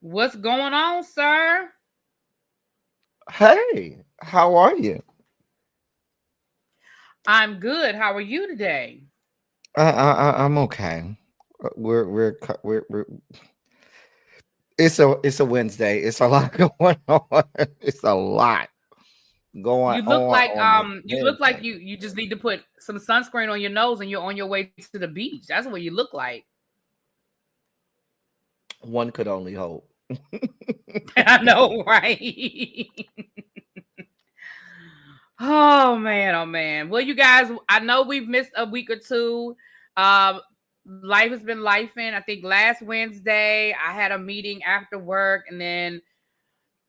What's going on, sir? Hey, how are you? I'm good. How are you today? I'm okay. We're it's a Wednesday. It's a lot going on. It's a lot going You look on like on this you look like Wednesday. you just need to put some sunscreen on your nose and you're on your way to the beach. That's what you look like. One could only hope. I know, right? Oh man, oh man. Well, you guys, I know we've missed a week or two. Um, Life has been lifing. I think last Wednesday I had a meeting after work, and then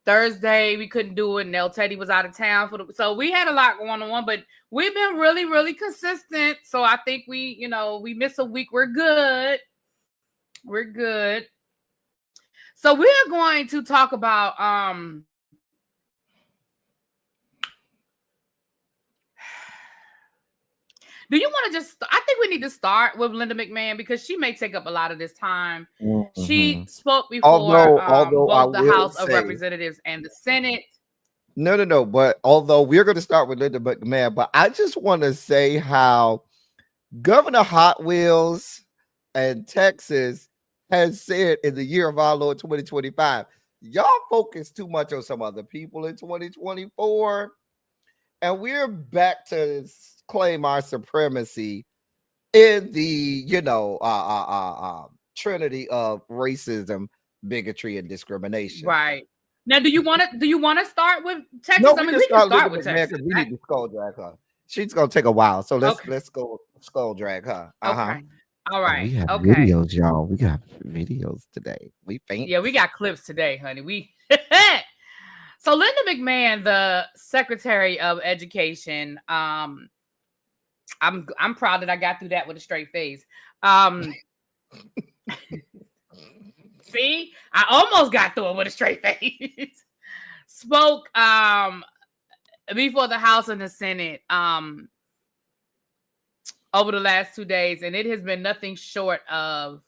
Thursday we couldn't do it. Nell Teddy was out of town so we had a lot going on, but we've been really, really consistent. So I think we miss a week. We're good. We're good. So we're going to talk about do you want to I think we need to start with Linda McMahon because she may take up a lot of this time. She Mhm. spoke before Although I both the will House of say Representatives and the Senate. no. But although we're going to start with Linda McMahon, but I just want to say how Governor Hot Wheels and Texas has said in the year of our Lord 2025, y'all focus too much on some other people in 2024, and we're back to claim our supremacy in the trinity of racism, bigotry, and discrimination. Right. Now, do you want to start with No, Texas? I we mean, can we can start Linda start with McMahon Texas. because we need to skull drag her. She's gonna take a while, so let's Okay. let's go skull drag her. Okay. All Oh, right. we have Okay. videos, y'all. We got videos today. We Yeah, we fancy. got clips today, honey. So Linda McMahon, the Secretary of Education, I'm proud that I got through that with a straight face. Um, See, I almost got through it with a straight face. Spoke before the House and the Senate over the last 2 days, and it has been nothing short of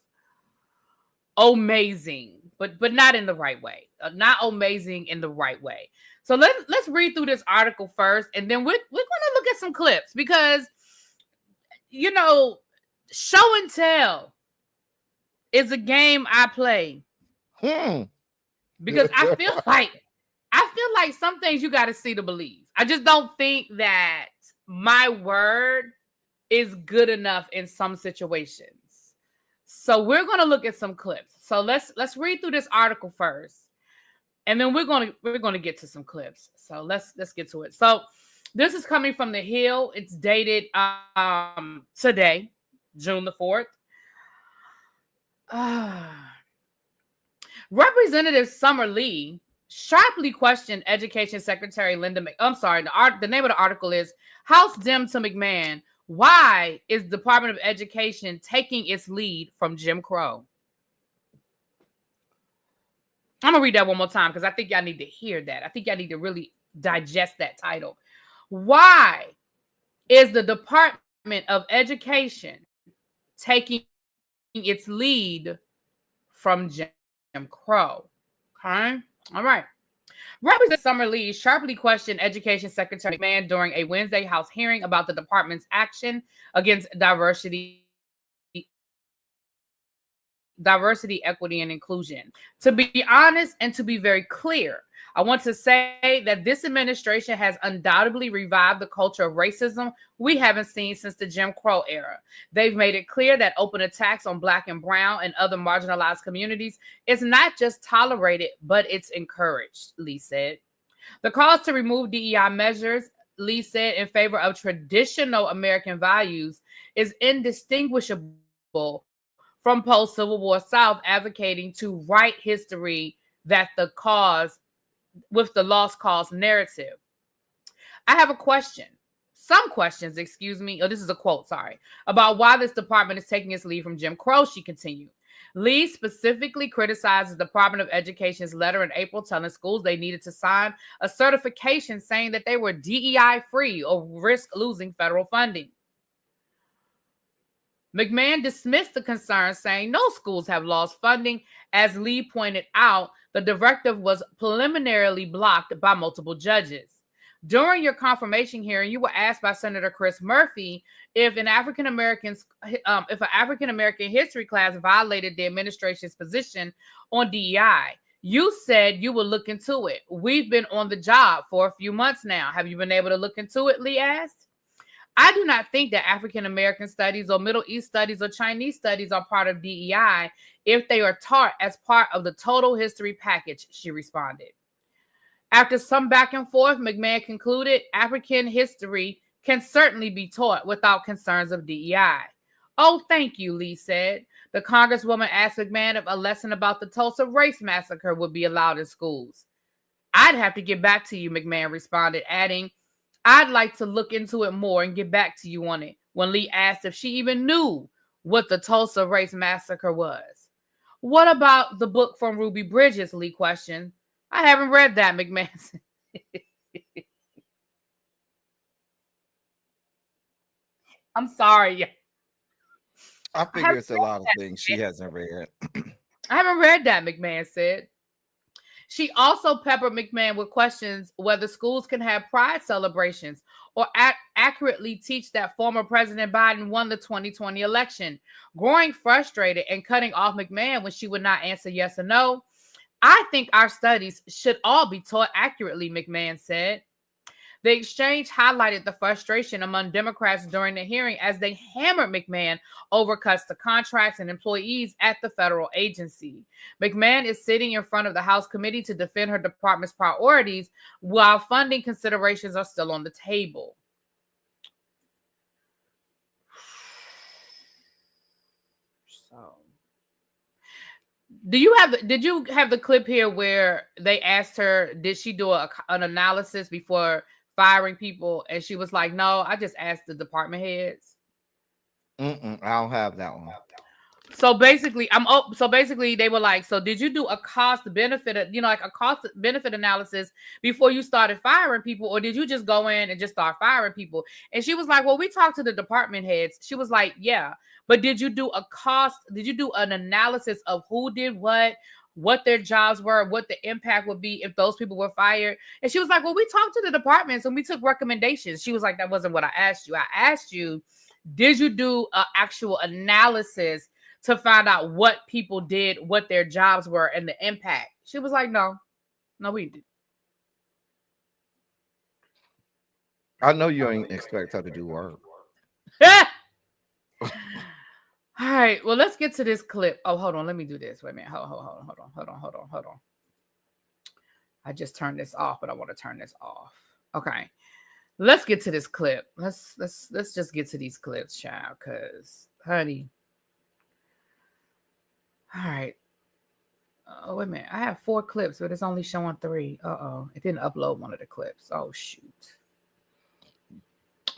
amazing, but not in the right way. Not amazing in the right way. So let's read through this article first, and then we're going to look at some clips because you know, show and tell is a game I play Hmm. because I feel like some things you got to see to believe. I just don't think that my word is good enough in some situations. So we're going to look at some clips. So let's read through this article first, and then we're going to get to some clips. So let's get to it. So this is coming from the Hill. It's dated today, June the 4th. Representative Summer Lee sharply questioned Education Secretary I'm sorry, the name of the article is House Dem to McMahon. Why is the Department of Education taking its lead from Jim Crow? I'm gonna read that one more time because I think y'all need to hear that. I think y'all need to really digest that title. Why is the Department of Education taking its lead from Jim Crow? Okay. All right. Representative Summer Lee sharply questioned Education Secretary McMahon during a Wednesday House hearing about the department's action against diversity, equity, and inclusion. To be honest and to be very clear, I want to say that this administration has undoubtedly revived the culture of racism we haven't seen since the Jim Crow era. They've made it clear that open attacks on Black and Brown and other marginalized communities is not just tolerated, but it's encouraged, Lee said. The calls to remove DEI measures, Lee said, in favor of traditional American values is indistinguishable from post-Civil War South advocating to write history that with the lost cause narrative. I have some questions, excuse me. Oh, this is a quote, sorry, about why this department is taking its lead from Jim Crow, she continued. Lee specifically criticizes the Department of Education's letter in April telling schools they needed to sign a certification saying that they were DEI free or risk losing federal funding. McMahon dismissed the concern, saying no schools have lost funding. As Lee pointed out, the directive was preliminarily blocked by multiple judges. During your confirmation hearing, you were asked by Senator Chris Murphy if an African American history class violated the administration's position on DEI. You said you would look into it. We've been on the job for a few months now. Have you been able to look into it? Lee asked. I do not think that African American studies or Middle East studies or Chinese studies are part of DEI if they are taught as part of the total history package, she responded. After some back and forth, McMahon concluded African history can certainly be taught without concerns of DEI. Oh, thank you, Lee said. The Congresswoman asked McMahon if a lesson about the Tulsa Race Massacre would be allowed in schools. I'd have to get back to you, McMahon responded, adding, I'd like to look into it more and get back to you on it. When Lee asked if she even knew what the Tulsa Race Massacre was. What about the book from Ruby Bridges? Lee questioned. I haven't read that, McMahon said. I'm sorry. I figure it's a lot of things she hasn't read. I haven't read that, McMahon said. She also peppered McMahon with questions whether schools can have pride celebrations or accurately teach that former President Biden won the 2020 election. Growing frustrated and cutting off McMahon when she would not answer yes or no. I think our studies should all be taught accurately, McMahon said. The exchange highlighted the frustration among Democrats during the hearing as they hammered McMahon over cuts to contracts and employees at the federal agency. McMahon is sitting in front of the House committee to defend her department's priorities while funding considerations are still on the table. So, did you have the clip here where they asked her, did she do an analysis before firing people? And she was like, no, I just asked the department heads. I don't have that one. So basically, they were like, so did you do a cost benefit, like a cost benefit analysis before you started firing people, or did you just go in and just start firing people? And she was like, well, we talked to the department heads. She was like, yeah, but did you do an analysis of who did what their jobs were, what the impact would be if those people were fired? And she was like, well, we talked to the departments and we took recommendations. She was like, that wasn't what I asked you. I asked you, did you do an actual analysis to find out what people did, what their jobs were, and the impact? She was like, no, we didn't. I know you ain't expect her to do work. All right, well, let's get to this clip. Oh, hold on, let me do this. Wait a minute. Hold on. I just turned this off, but I want to turn this off. Okay, let's get to this clip. Let's just get to these clips, child, because, honey. All right. Oh, wait a minute. I have 4 clips, but it's only showing 3. It didn't upload one of the clips. Oh, shoot.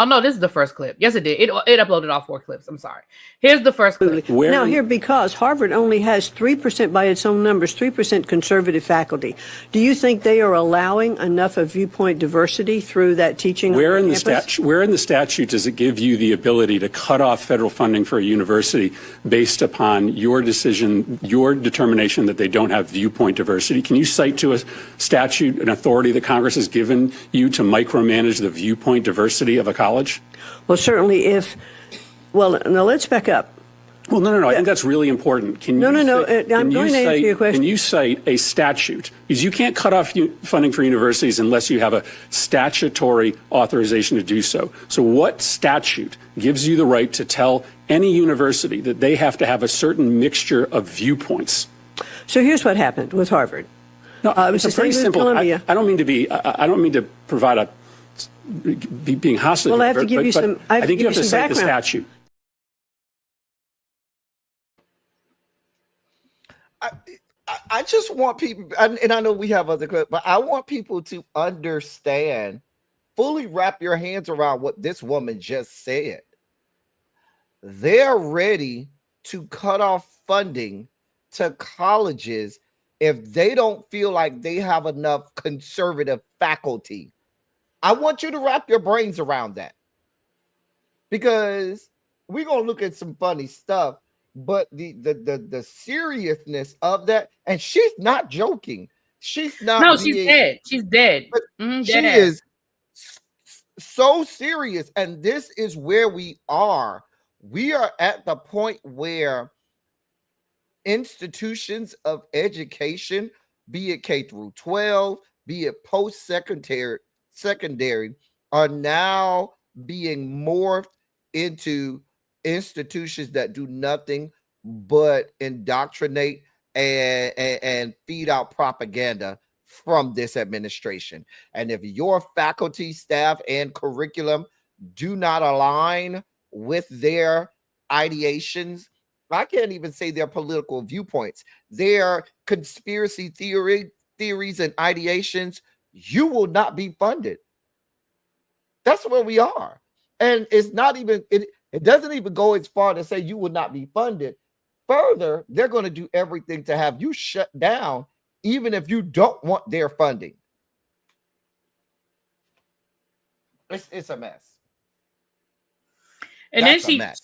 Oh, no, this is the first clip. Yes, it did. It uploaded all 4 clips. I'm sorry. Here's the first clip. Now here, because Harvard only has 3%, by its own numbers, 3% conservative faculty. Do you think they are allowing enough of viewpoint diversity through that teaching? Where in the statute does it give you the ability to cut off federal funding for a university based upon your decision, your determination that they don't have viewpoint diversity? Can you cite to a statute, an authority that Congress has given you to micromanage the viewpoint diversity of a college? Well, certainly now let's back up. Well, no. I think that's really important. I'm going to answer your question. Can you cite a statute? Because you can't cut off funding for universities unless you have a statutory authorization to do so. So what statute gives you the right to tell any university that they have to have a certain mixture of viewpoints? So here's what happened with Harvard. No, it's a pretty simple. I don't mean to provide a being hostile. Well, I have to give you some. I think you have to cite the statute. I just want people, and I know we have other clips, but I want people to understand, fully wrap your hands around what this woman just said. They're ready to cut off funding to colleges if they don't feel like they have enough conservative faculty. I want you to wrap your brains around that, because we're gonna look at some funny stuff, but the seriousness of that, and she's not joking. She's not. No, she's dead. She's dead. She Dead is so serious, and this is where we are. We are at the point where institutions of education, be it K through 12, be it secondary, are now being morphed into institutions that do nothing but indoctrinate and feed out propaganda from this administration. And if your faculty, staff, and curriculum do not align with their ideations, I can't even say their political viewpoints, their conspiracy theories and ideations, you will not be funded. That's where we are. And it's not even, it doesn't even go as far to say you will not be funded. Further, they're going to do everything to have you shut down, even if you don't want their funding. It's a mess. And That's then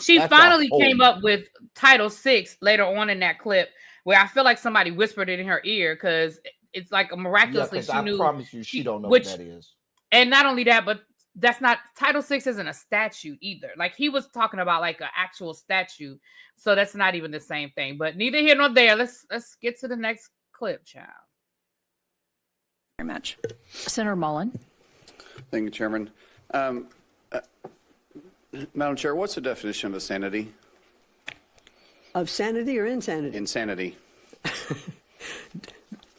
she finally came up with Title VI later on in that clip, where I feel like somebody whispered it in her ear, because it's like miraculously she knew. I promise you, she don't know what that is. And not only that, but that's not, Title VI isn't a statute either. Like, he was talking about like an actual statute, so that's not even the same thing. But neither here nor there. Let's get to the next clip, child. Very much, Senator Mullen. Thank you, Chairman. Madam Chair, what's the definition of insanity? Of sanity or insanity? Insanity.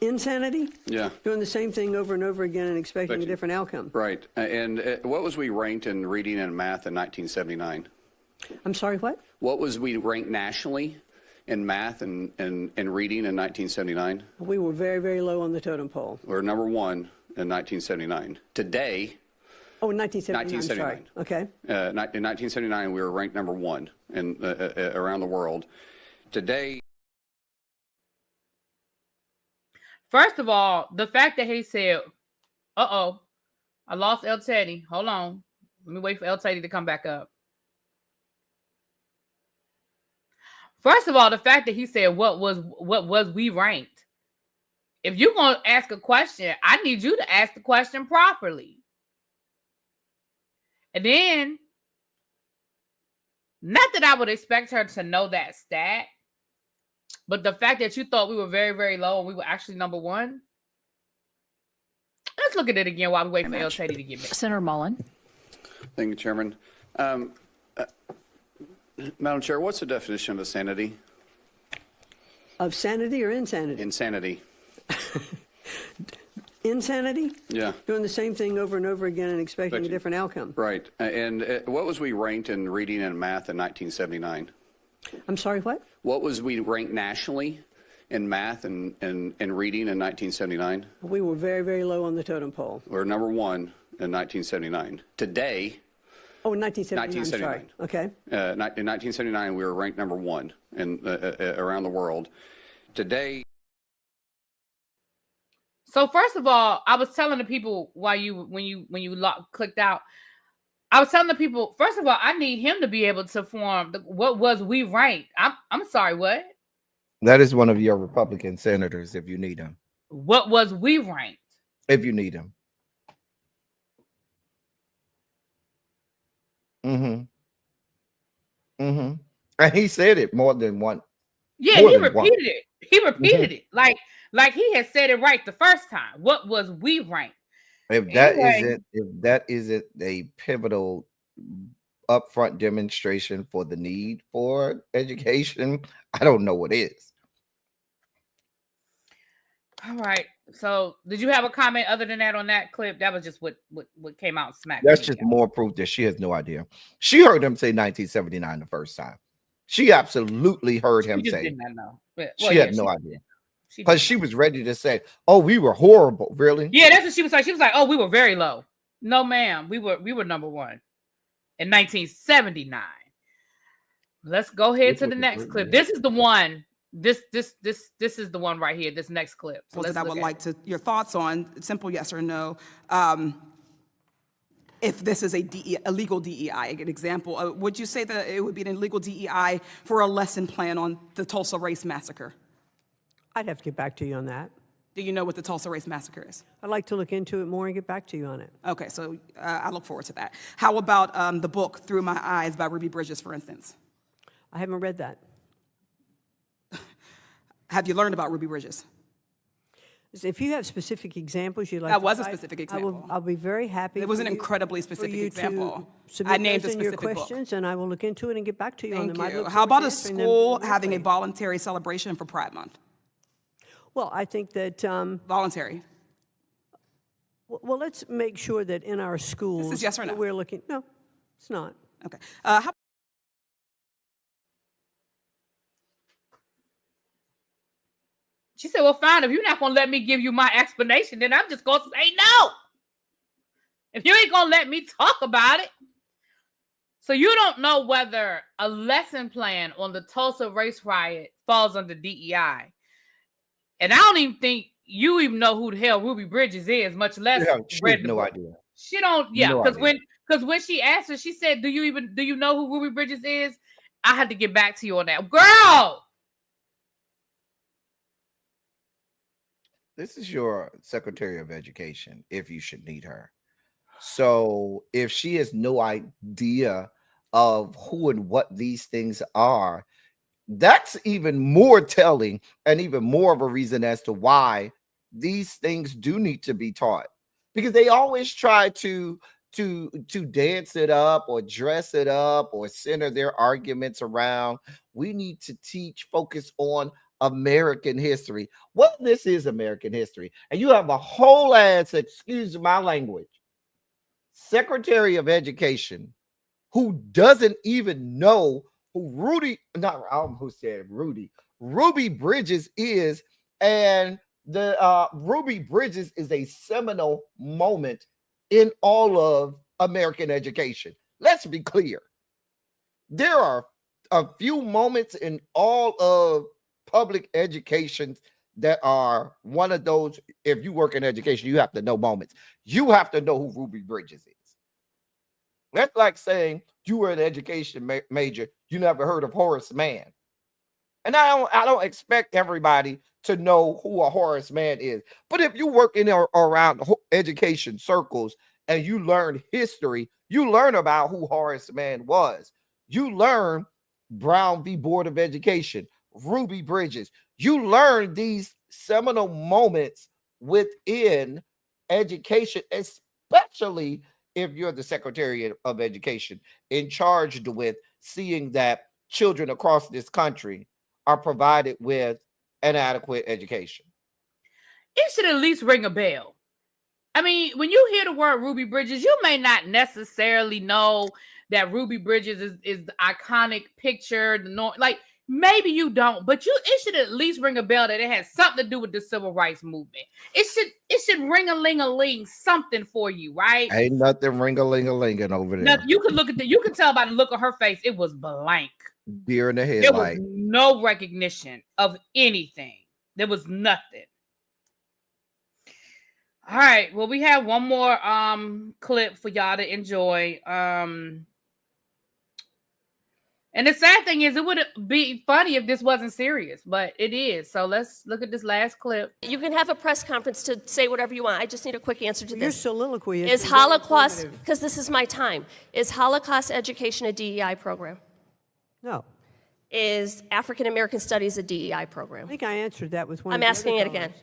Insanity? Yeah. Doing the same thing over and over again and expecting a different outcome. Right. And what was we ranked in reading and math in 1979? I'm sorry, what? What was we ranked nationally in math and reading in 1979? We were very, very low on the totem pole. We're number one in 1979. Today... Oh, in 1979. Okay. In 1979, we were ranked number one in around the world. Today... First of all, the fact that he said, I lost El Teddy. Hold on. Let me wait for El Teddy to come back up. First of all, the fact that he said, what was we ranked? If you're going to ask a question, I need you to ask the question properly. And then, not that I would expect her to know that stat, but the fact that you thought we were very, very low and we were actually number one. Let's look at it again while we wait for El Teddy to get back. Senator Mullen. Thank you, Chairman. Madam Chair, what's the definition of insanity? Of sanity or insanity? Insanity. Insanity? Yeah. Doing the same thing over and over again and expecting a different outcome. Right. And what was we ranked in reading and math in 1979? I'm sorry, what? What was we ranked nationally in math and reading in 1979? We were very, very low on the totem pole. We're number one in 1979. Today... Oh, 1979. Okay. In 1979, we were ranked number one in around the world. Today... So first of all, I was telling the people when you clicked out, I was telling the people, first of all, I need him to be able to form what was we ranked. I'm sorry, what? That is one of your Republican senators if you need him. What was we ranked? If you need him. And he said it more than one. Yeah, he repeated it. He repeated it. Like he had said it right the first time. What was we ranked? If that isn't a pivotal upfront demonstration for the need for education, I don't know what is. All right. So did you have a comment other than that on that clip? That was just what came out smack. That's just more proof that she has no idea. She heard him say 1979 the first time. She absolutely heard him say. Did not know. She had no idea. Because she was ready to say, "Oh, we were horrible." Really? Yeah, that's what she was like. She was like, "Oh, we were very low." No, ma'am, we were number one in 1979. Let's go ahead to the next clip. This is the one. This is the one right here. This next clip. So that I would like to your thoughts on. Simple yes or no. if this is a illegal DEI? An example, would you say that it would be an illegal DEI for a lesson plan on the Tulsa Race Massacre? I'd have to get back to you on that. Do you know what the Tulsa Race Massacre is? I'd like to look into it more and get back to you on it. Okay, so I look forward to that. How about the book Through My Eyes by Ruby Bridges, for instance? I haven't read that. Have you learned about Ruby Bridges? If you have specific examples you'd like That to was a cite, specific example. I'll be very happy. It was an for you- incredibly for specific you example. to submit I named those a in your specific book. questions, and I will look into it and get back to you on Thank them. I you. look How forward about to a answering them school directly. having a voluntary celebration for Pride Month? Well, I think that, Voluntary. well, let's make sure that in our schools. yes or no? that we're looking, no, it's not. Okay. How She said, well, fine, if you're not going to let me give you my explanation, then I'm just going to say no. If you ain't going to let me talk about it. So you don't know whether a lesson plan on the Tulsa race riot falls under DEI. And I don't even think you even know who the hell Ruby Bridges is, much less She read has the no book. idea. She don't, yeah, No because idea. when she asked her, she said, do you know who Ruby Bridges is? I had to get back to you on that. Girl! This is your Secretary of Education, if you should need her. So if she has no idea of who and what these things are, that's even more telling and even more of a reason as to why these things do need to be taught. Because they always try to dance it up or dress it up or center their arguments around. We need to focus on American history. Well, this is American history. And you have a whole ass, excuse my language, Secretary of Education who doesn't even know who Ruby Bridges is. And the Ruby Bridges is a seminal moment in all of American education. Let's be clear. There are a few moments in all of public education that are one of those. If you work in education, you have to know moments. You have to know who Ruby Bridges is. That's like saying you were an education major, you never heard of Horace Mann. And I don't expect everybody to know who a Horace Mann is. But if you work in or around education circles and you learn history, you learn about who Horace Mann was. You learn Brown v. Board of Education, Ruby Bridges. You learn these seminal moments within education, especially if you're the Secretary of Education in charge with seeing that children across this country are provided with an adequate education. It should at least ring a bell. I mean, when you hear the word Ruby Bridges, you may not necessarily know that Ruby Bridges is the iconic picture, like maybe you don't, but it should at least ring a bell that it has something to do with the civil rights movement. It should ring-a-ling-a-ling something for you, right? Ain't nothing ring-a-ling-a-linging over there. Now, you can tell by the look of her face, it was blank. Deer in the There headlight. was no recognition of anything. There was nothing. All right. Well, we have one more clip for y'all to enjoy. And the sad thing is, it would be funny if this wasn't serious, but it is. So let's look at this last clip. You can have a press conference to say whatever you want. I just need a quick answer to Your this. soliloquy Is Holocaust, because this is my time, is Holocaust education a DEI program? No. Is African American Studies a DEI program? I think I answered that with one. I'm of the asking other it again. callers.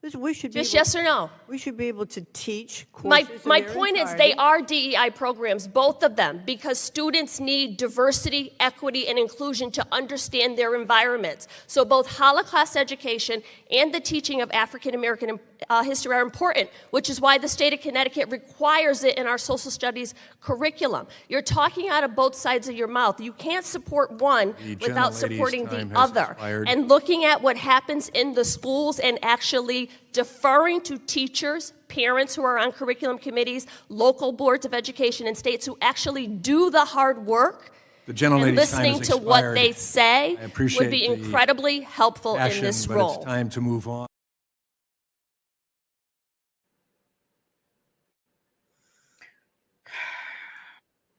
Listen, we should Just be able, yes or no? We should be able to teach My courses in their point is entirety. they are DEI programs, both of them, because students need diversity, equity, and inclusion to understand their environments. So both Holocaust education and the teaching of African American history are important, which is why the state of Connecticut requires it in our social studies curriculum. You're talking out of both sides of your mouth. You can't support one without supporting the other. And looking at what happens in the schools and actually deferring to teachers, parents who are on curriculum committees, local boards of education in states who actually do the hard work, and listening to what they say would be incredibly helpful in this role. It's time to move on.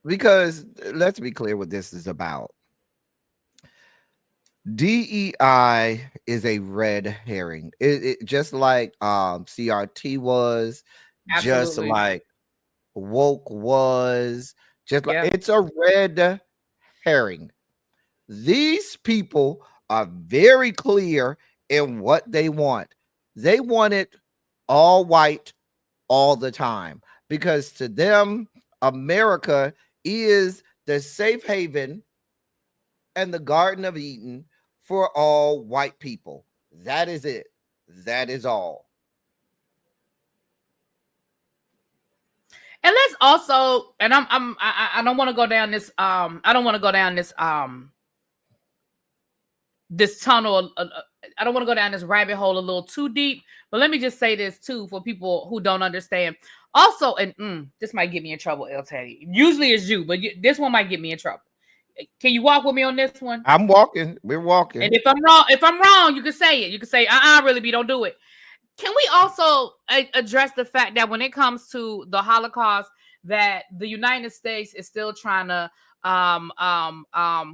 because let's be clear what this is about. DEI is a red herring. It just like CRT was, just Absolutely. like woke was, just like Yeah. it's a red herring. These people are very clear in what they want. They want it all white all the time because to them, America is the safe haven and the Garden of Eden for all white people. That is it. That is all. And let's also, and I don't want to go down this I don't want to go down this this tunnel. I don't want to go down this rabbit hole a little too deep, but let me just say this too for people who don't understand. Also, and this might get me in trouble, El Teddy. Usually it's you, but this one might get me in trouble. Can you walk with me on this one? I'm walking. We're walking. And if I'm wrong, you can say it. You can say, really be, don't do it. Can we also address the fact that when it comes to the Holocaust, that the United States is still trying to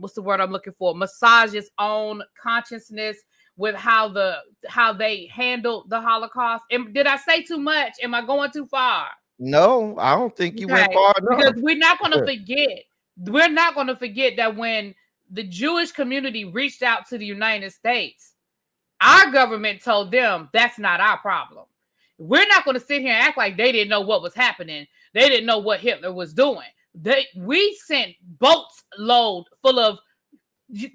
what's the word I'm looking for? Massage its own consciousness with how they handled the Holocaust. And did I say too much? Am I going too far? No, I don't think you went far enough. Because we're not going to forget. We're not going to forget that when the Jewish community reached out to the United States, our government told them that's not our problem. We're not going to sit here and act like they didn't know what was happening. They didn't know what Hitler was doing. We sent boats load full of,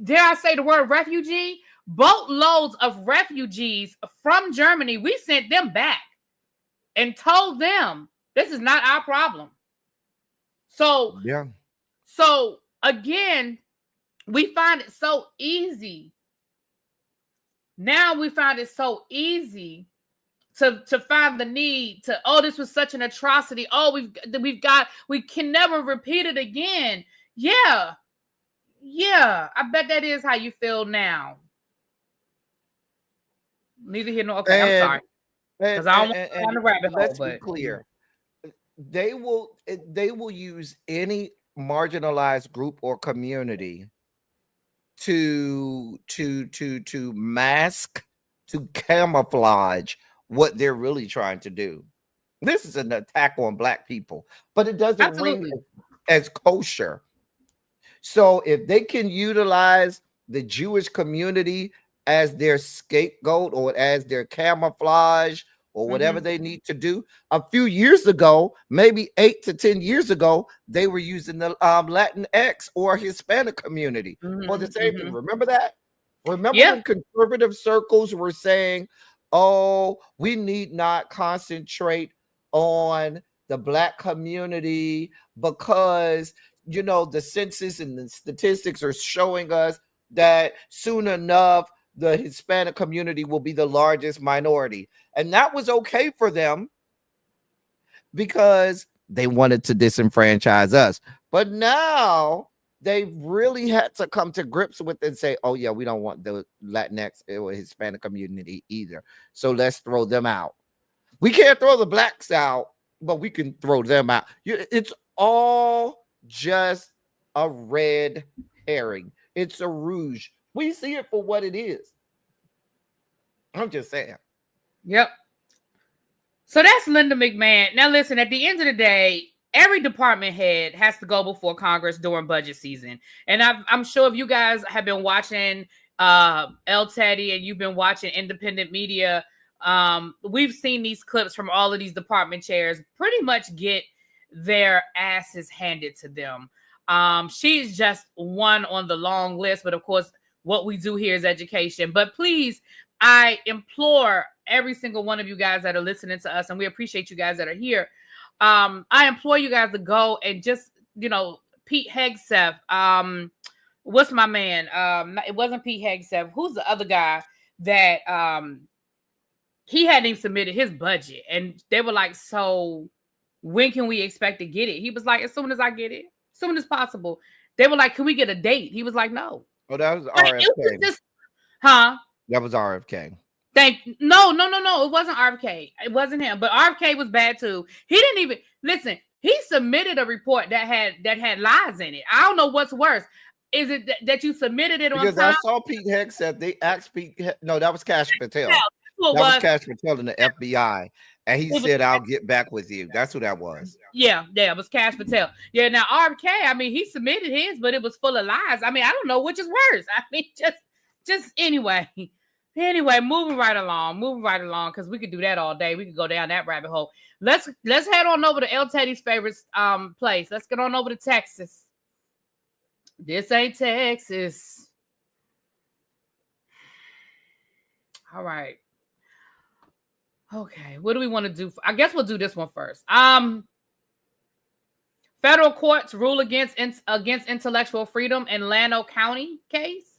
dare I say the word refugee? Boat loads of refugees from Germany. We sent them back and told them this is not our problem. So, yeah. So again, we find it so easy. Now we find it so easy to find the need to, this was such an atrocity. We can never repeat it again. Yeah. I bet that is how you feel now. Neither here nor okay. I'm sorry. Because I don't want to find the rabbit hole. Let's be clear. They will use any marginalized group or community to mask, to camouflage what they're really trying to do. This is an attack on Black people, but it doesn't ring as kosher. So if they can utilize the Jewish community as their scapegoat or as their camouflage or whatever they need to do. A few years ago, maybe 8 to 10 years ago, they were using the Latinx or Hispanic community for the same thing. Remember that? Remember when conservative circles were saying, we need not concentrate on the Black community because, the census and the statistics are showing us that soon enough, the Hispanic community will be the largest minority. And that was okay for them because they wanted to disenfranchise us. But now they've really had to come to grips with it and say, we don't want the Latinx or Hispanic community either. So let's throw them out. We can't throw the Blacks out, but we can throw them out. It's all just a red herring. It's a rouge. We see it for what it is. I'm just saying. Yep. So that's Linda McMahon. Now, listen, at the end of the day, every department head has to go before Congress during budget season. And I'm sure if you guys have been watching El Teddy and you've been watching independent media, we've seen these clips from all of these department chairs pretty much get their asses handed to them. She's just one on the long list, but of course, what we do here is education. But please, I implore every single one of you guys that are listening to us, and we appreciate you guys that are here. I implore you guys to go and just, Pete Hegseth. What's my man? It wasn't Pete Hegseth. Who's the other guy that he hadn't even submitted his budget? And they were like, so when can we expect to get it? He was like, as soon as I get it, as soon as possible. They were like, can we get a date? He was like, no. Oh, that was RFK. That was RFK. No. It wasn't RFK. It wasn't him. But RFK was bad too. He didn't even listen. He submitted a report that had lies in it. I don't know what's worse. Is it that you submitted it on Because time? I saw Pete Hegseth. They asked no, that was Cash Patel. That was Cash Patel in the FBI. And he said, I'll get back with you. That's who that was. Yeah, it was Cash Patel. Yeah, now RFK, I mean, he submitted his, but it was full of lies. I mean, I don't know which is worse. I mean, just anyway. Anyway, moving right along, because we could do that all day. We could go down that rabbit hole. Let's head on over to El Teddy's favorite place. Let's get on over to Texas. This ain't Texas. All right. Okay, what do we want to do? I guess we'll do this one first. Federal courts rule against intellectual freedom in Llano County case.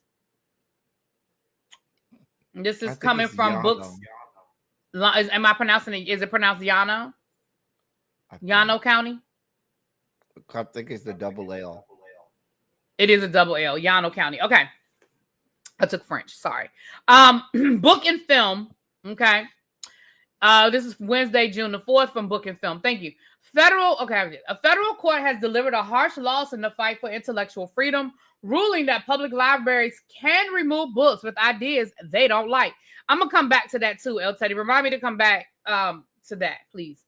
This is coming from Llano. books. Am I pronouncing it? Is it pronounced Llano? Llano County? I think it's the double L. It is a double L. Llano County. Okay. I took French. Sorry. Book and film. Okay. This is Wednesday, June the 4th from Book and Film. Thank you. A federal court has delivered a harsh loss in the fight for intellectual freedom, ruling that public libraries can remove books with ideas they don't like. I'm going to come back to that too, El Teddy. Remind me to come back to that, please.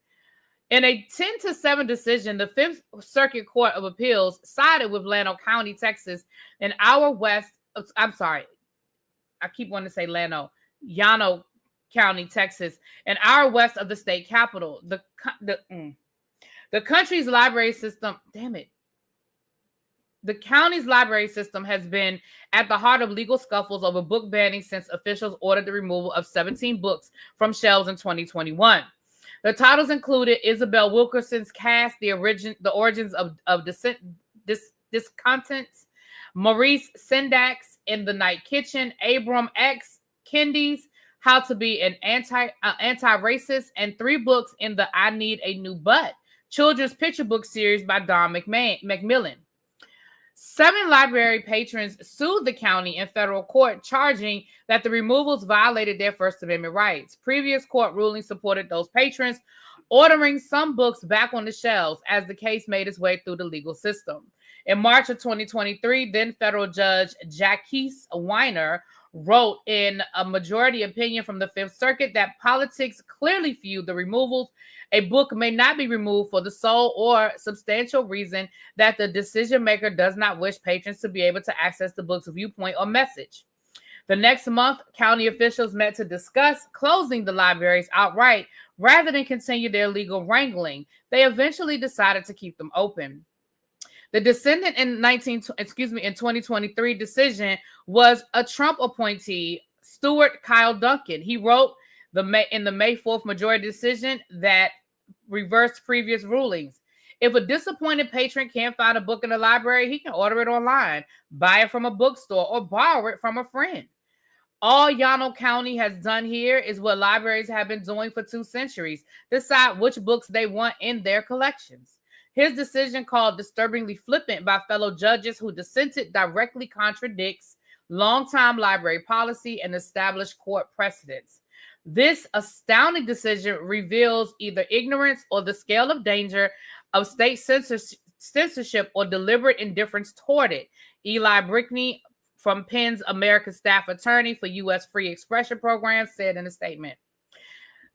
In a 10-7 decision, the Fifth Circuit Court of Appeals sided with Llano County, Texas, an hour west. I'm sorry. I keep wanting to say Llano County, Texas, an hour west of the state capital. The country's library system, the county's library system has been at the heart of legal scuffles over book banning since officials ordered the removal of 17 books from shelves in 2021. The titles included Isabel Wilkerson's Cast, The Origins of Discontents, Maurice Sendak's In the Night Kitchen, Abram X. Kendi's How to Be an Anti-Racist, and 3 books in the I Need a New Butt children's picture book series by Don McMillan. 7 library patrons sued the county in federal court, charging that the removals violated their First Amendment rights. Previous court rulings supported those patrons, ordering some books back on the shelves as the case made its way through the legal system. In March of 2023, then federal judge Jacques Weiner wrote in a majority opinion from the Fifth Circuit that politics clearly fueled the removals. A book may not be removed for the sole or substantial reason that the decision maker does not wish patrons to be able to access the book's viewpoint or message. The next month, county officials met to discuss closing the libraries outright rather than continue their legal wrangling. They eventually decided to keep them open. The descendant in 2023 decision was a Trump appointee, Stuart Kyle Duncan. He wrote in the May 4th majority decision that reversed previous rulings. If a disappointed patron can't find a book in the library, he can order it online, buy it from a bookstore, or borrow it from a friend. All Llano County has done here is what libraries have been doing for 2 centuries: decide which books they want in their collections. His decision, called disturbingly flippant by fellow judges who dissented, directly contradicts longtime library policy and established court precedents. This astounding decision reveals either ignorance or the scale of danger of state censorship or deliberate indifference toward it. Eli Brickney from Penn's American staff attorney for U.S. Free Expression Program said in a statement,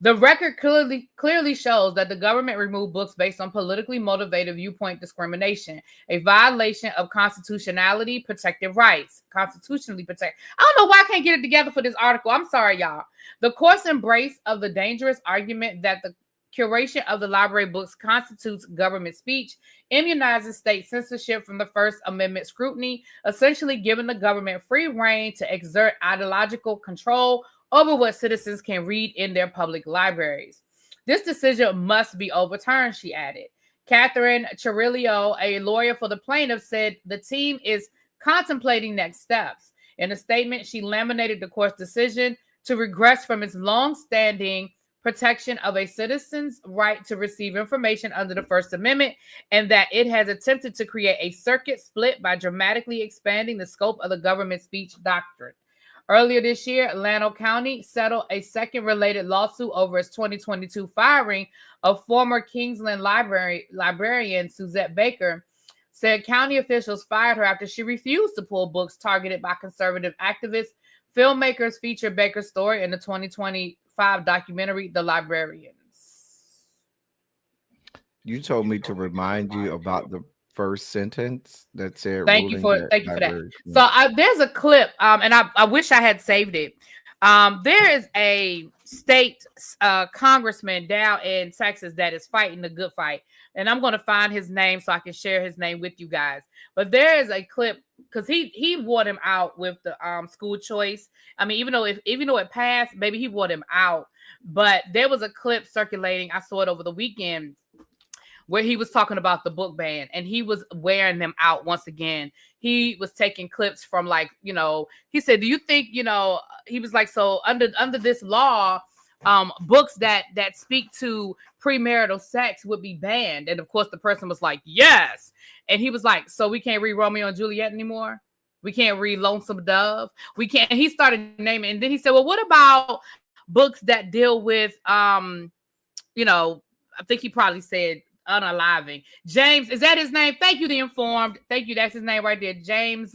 "The record clearly shows that the government removed books based on politically motivated viewpoint discrimination, a violation of constitutionally protected rights. I don't know why I can't get it together for this article. I'm sorry, y'all. The court's embrace of the dangerous argument that the curation of the library books constitutes government speech immunizes state censorship from the First Amendment scrutiny, essentially giving the government free rein to exert ideological control over what citizens can read in their public libraries. This decision must be overturned," she added. Catherine Chirillo, a lawyer for the plaintiff, said the team is contemplating next steps. In a statement, she laminated the court's decision to regress from its long-standing protection of a citizen's right to receive information under the First Amendment, and that it has attempted to create a circuit split by dramatically expanding the scope of the government speech doctrine. Earlier this year, Llano County settled a second related lawsuit over its 2022 firing of former Kingsland librarian Suzette Baker. Said county officials fired her after she refused to pull books targeted by conservative activists. Filmmakers featured Baker's story in the 2025 documentary, The Librarians. You told me to remind you about the first sentence that said Thank you for that. library. So there's a clip, and I wish I had saved it. There is a state congressman down in Texas that is fighting the good fight, and I'm going to find his name so I can share his name with you guys. But there is a clip because he wore him out with the school choice. I mean, even though it passed, maybe he wore him out. But there was a clip circulating. I saw it over the weekend where he was talking about the book ban and he was wearing them out once again. He was taking clips from he said, do you think, he was like, so under this law, books that speak to premarital sex would be banned. And of course the person was like, yes. And he was like, so we can't read Romeo and Juliet anymore? We can't read Lonesome Dove? We can't. And he started naming, and then he said, well, what about books that deal with, I think he probably said unaliving. James, is that his name? Thank you, The Informed. Thank you. That's his name right there. James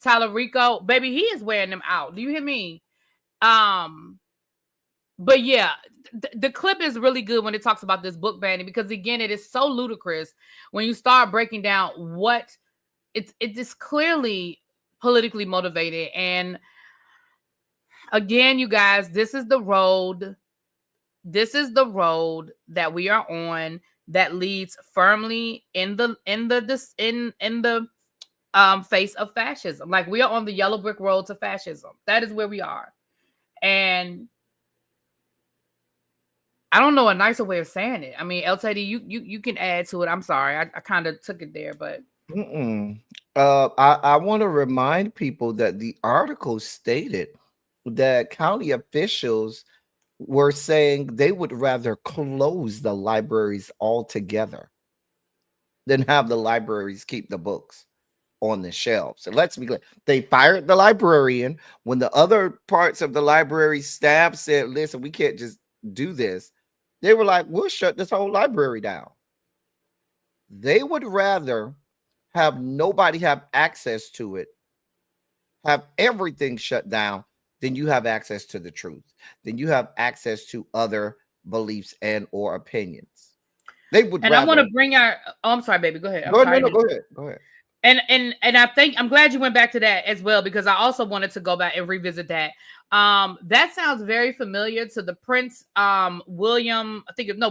Tallarico. Baby, he is wearing them out. Do you hear me? But yeah, the clip is really good when it talks about this book banning, because again, it is so ludicrous when you start breaking down what it is clearly politically motivated. And again, you guys, this is the road that we are on that leads firmly in the face of fascism. Like, we are on the yellow brick road to fascism. That is where we are. And I don't know a nicer way of saying it. I mean, LTD, you can add to it. I'm sorry. I kind of took it there, but I want to remind people that the article stated that county officials were saying they would rather close the libraries altogether than have the libraries keep the books on the shelves. So let's be clear. They fired the librarian when the other parts of the library staff said, listen, we can't just do this. They were like, we'll shut this whole library down. They would rather have nobody have access to it, have everything shut down, then you have access to the truth. Then you have access to other beliefs and or opinions. They would. And I want to bring our. Oh, I'm sorry, baby. Go ahead. Go ahead. And I think I'm glad you went back to that as well, because I also wanted to go back and revisit that. That sounds very familiar to the Prince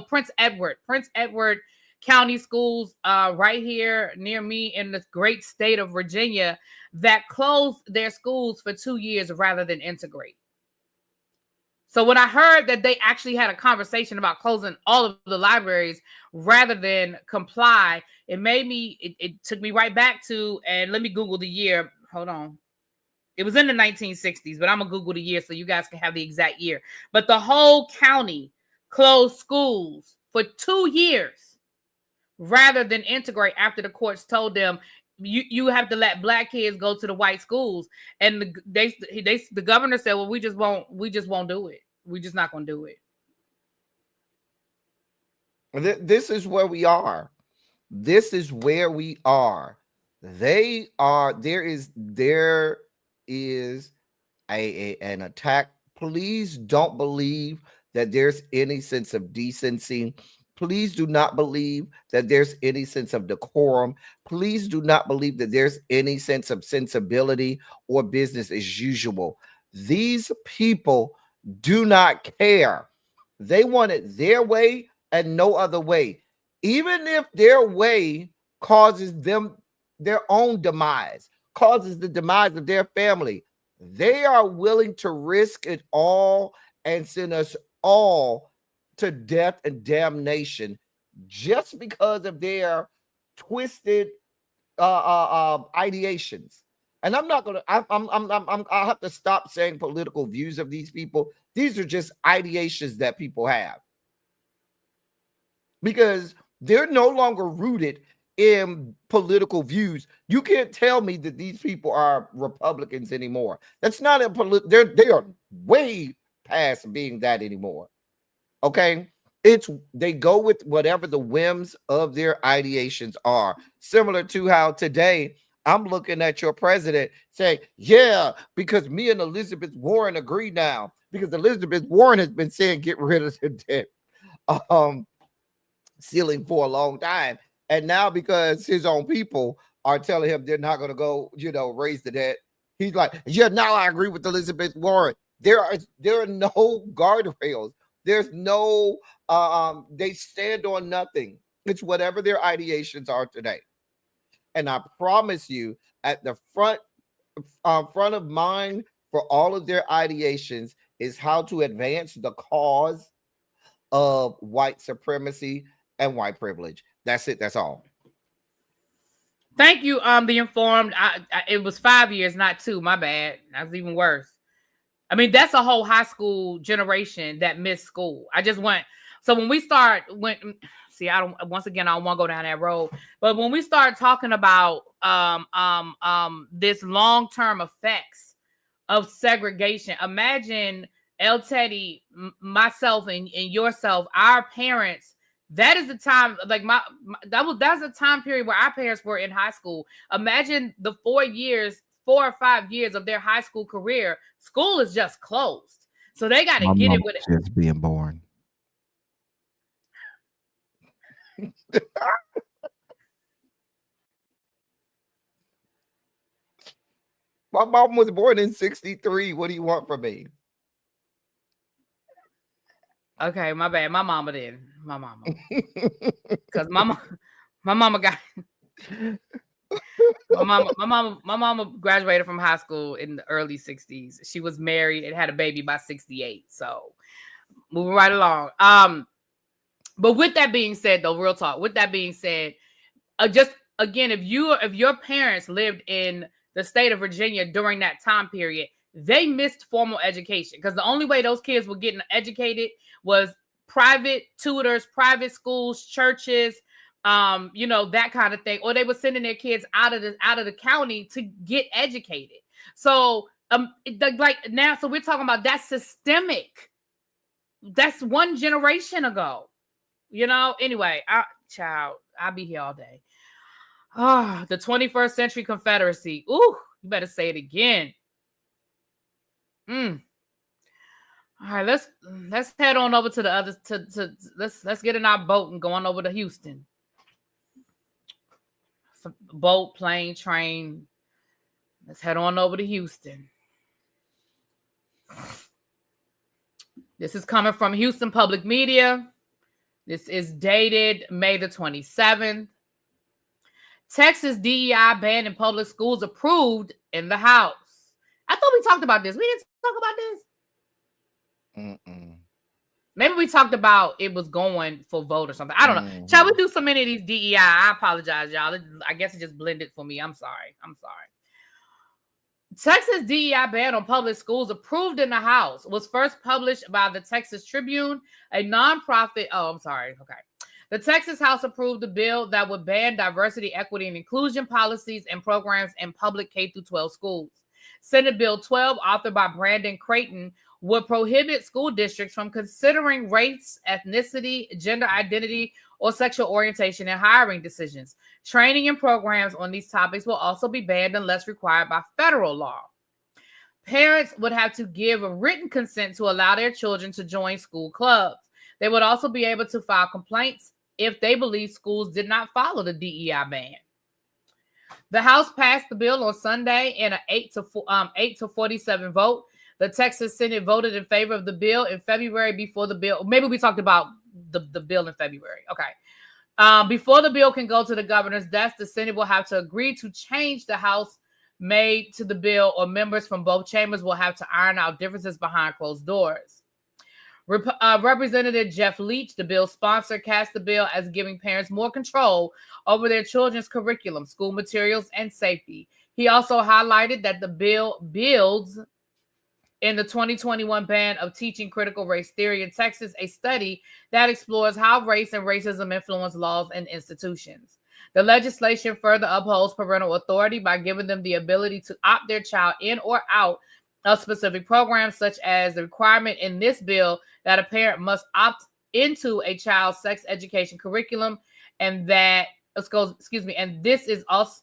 Prince Edward County schools right here near me in the great state of Virginia that closed their schools for 2 years rather than integrate. So when I heard that they actually had a conversation about closing all of the libraries rather than comply, it took me right back to, and let me Google the year. Hold on. It was in the 1960s, but I'm going to Google the year so you guys can have the exact year. But the whole county closed schools for 2 years rather than integrate after the courts told them you have to let black kids go to the white schools. And the governor said, well, we just won't do it. We're just not going to do it. This is where we are. This is where we are. There is an attack. Please don't believe that there's any sense of decency. Please do not believe that there's any sense of decorum. Please do not believe that there's any sense of sensibility or business as usual. These people do not care. They want it their way and no other way. Even if their way causes them their own demise, causes the demise of their family, they are willing to risk it all and send us all to death and damnation just because of their twisted ideations. And I'm not gonna. I have to stop saying political views of these people. These are just ideations that people have, because they're no longer rooted in political views. You can't tell me that these people are Republicans anymore. That's not a they are way past being that anymore. Okay? They go with whatever the whims of their ideations are. Similar to how today I'm looking at your president saying, yeah, because me and Elizabeth Warren agree now, because Elizabeth Warren has been saying get rid of the debt ceiling for a long time. And now because his own people are telling him they're not going to go, raise the debt, he's like, yeah, now I agree with Elizabeth Warren. There are no guardrails. There's no they stand on nothing. It's whatever their ideations are today. And I promise you, at the front of mind for all of their ideations is how to advance the cause of white supremacy and white privilege. That's it. That's all. Thank you. The informed. It was 5 years, not 2. My bad. That's even worse. I mean, that's a whole high school generation that missed school. I just went. So when we start, see, I don't. Once again, I don't want to go down that road. But when we start talking about this long-term effects of segregation, imagine El Teddy, myself, and yourself, our parents. That is the time, like that's a time period where our parents were in high school. Imagine the 4 or 5 years of their high school career. School is just closed, so they got to get it with it. Just being born. My mom was born in 1963. What do you want from me? Okay, my bad. My mama did. My mama. Because my mama got my mama graduated from high school in the early 60s. She was married and had a baby by 68. So moving right along. But with that being said, though, real talk. With that being said, just again, if your parents lived in the state of Virginia during that time period, they missed formal education because the only way those kids were getting educated was private tutors, private schools, churches, that kind of thing, or they were sending their kids out of the county to get educated. So, like now, so we're talking about that's systemic. That's one generation ago. Anyway, I'll be here all day. The 21st century Confederacy. Ooh, you better say it again. All right, let's head on over to the other let's get in our boat and go on over to Houston. Boat, plane, train. Let's head on over to Houston. This is coming from Houston Public Media. This is dated May the 27th. Texas DEI ban in public schools approved in the House. I thought we talked about this. We didn't talk about this. Maybe we talked about it was going for vote or something. I don't know. Shall we do so many of these DEI? I apologize, y'all. I guess it just blended for me. I'm sorry. Texas DEI ban on public schools approved in the House was first published by the Texas Tribune, a nonprofit. Oh, I'm sorry. Okay. The Texas House approved a bill that would ban diversity, equity, and inclusion policies and programs in public K-12 schools. Senate Bill 12, authored by Brandon Creighton, would prohibit school districts from considering race, ethnicity, gender identity, or sexual orientation in hiring decisions. Training and programs on these topics will also be banned unless required by federal law. Parents would have to give a written consent to allow their children to join school clubs. They would also be able to file complaints if they believe schools did not follow the DEI ban. The House passed the bill on Sunday in an 8 to 47 vote. The Texas Senate voted in favor of the bill in February before the bill. Maybe we talked about the bill in February. Okay. Before the bill can go to the governor's desk, the Senate will have to agree to change the House made to the bill, or members from both chambers will have to iron out differences behind closed doors. Representative Jeff Leach, the bill's sponsor, cast the bill as giving parents more control over their children's curriculum, school materials, and safety. He also highlighted that the bill builds in the 2021 ban of teaching critical race theory in Texas, a study that explores how race and racism influence laws and institutions. The legislation further upholds parental authority by giving them the ability to opt their child in or out of specific programs, such as the requirement in this bill that a parent must opt into a child's sex education curriculum, and that and this is also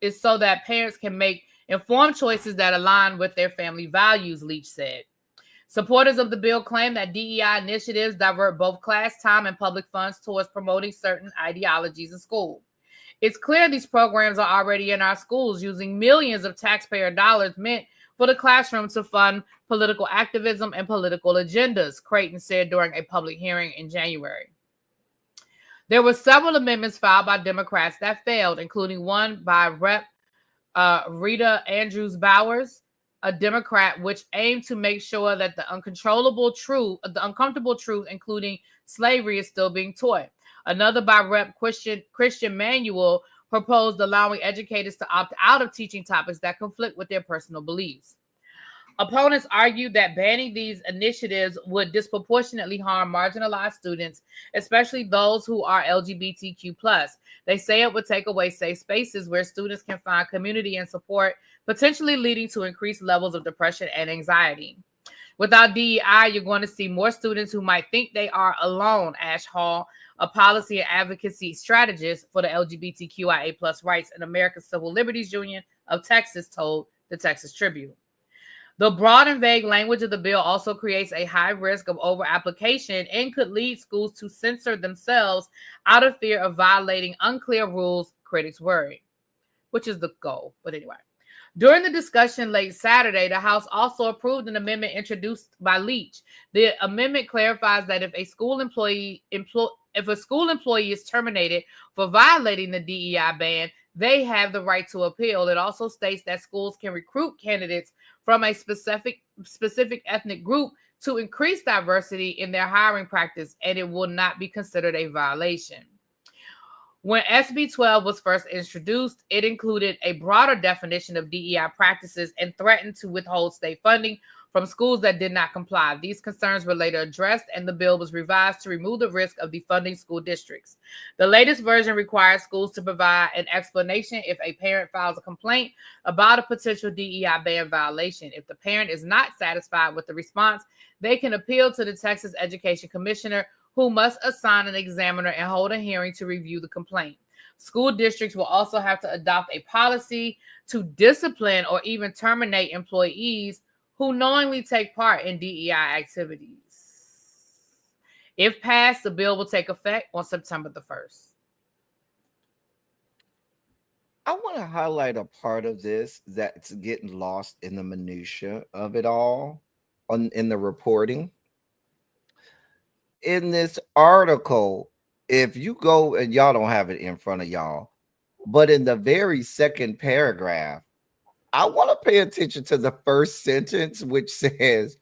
is so that parents can make informed choices that align with their family values, Leach said. Supporters of the bill claim that DEI initiatives divert both class time and public funds towards promoting certain ideologies in school. It's clear these programs are already in our schools, using millions of taxpayer dollars meant for the classroom to fund political activism and political agendas, Creighton said during a public hearing in January. There were several amendments filed by Democrats that failed, including one by Rep. Rita Andrews Bowers, a Democrat, which aimed to make sure that the uncomfortable truth, including slavery, is still being taught. Another by Rep. Christian Manuel proposed allowing educators to opt out of teaching topics that conflict with their personal beliefs. Opponents argued that banning these initiatives would disproportionately harm marginalized students, especially those who are LGBTQ+. They say it would take away safe spaces where students can find community and support, potentially leading to increased levels of depression and anxiety. Without DEI, you're going to see more students who might think they are alone, Ash Hall, a policy and advocacy strategist for the LGBTQIA+ rights in America's Civil Liberties Union of Texas, told the Texas Tribune. The broad and vague language of the bill also creates a high risk of over-application and could lead schools to censor themselves out of fear of violating unclear rules, critics worry, which is the goal. But anyway, during the discussion late Saturday, the House also approved an amendment introduced by Leach. The amendment clarifies that if a school employee is terminated for violating the DEI ban, they have the right to appeal. It also states that schools can recruit candidates from a specific ethnic group to increase diversity in their hiring practice, and it will not be considered a violation. When SB 12 was first introduced, it included a broader definition of DEI practices and threatened to withhold state funding from schools that did not comply. These concerns were later addressed, and the bill was revised to remove the risk of defunding school districts. The latest version requires schools to provide an explanation if a parent files a complaint about a potential DEI ban violation. If the parent is not satisfied with the response, they can appeal to the Texas Education Commissioner, who must assign an examiner and hold a hearing to review the complaint. School districts will also have to adopt a policy to discipline or even terminate employees who knowingly take part in DEI activities. If passed, the bill will take effect on September the 1st. I want to highlight a part of this that's getting lost in the minutia of it all in the reporting. In this article, if you go, and y'all don't have it in front of y'all, but in the very second paragraph, I want to pay attention to the first sentence, which says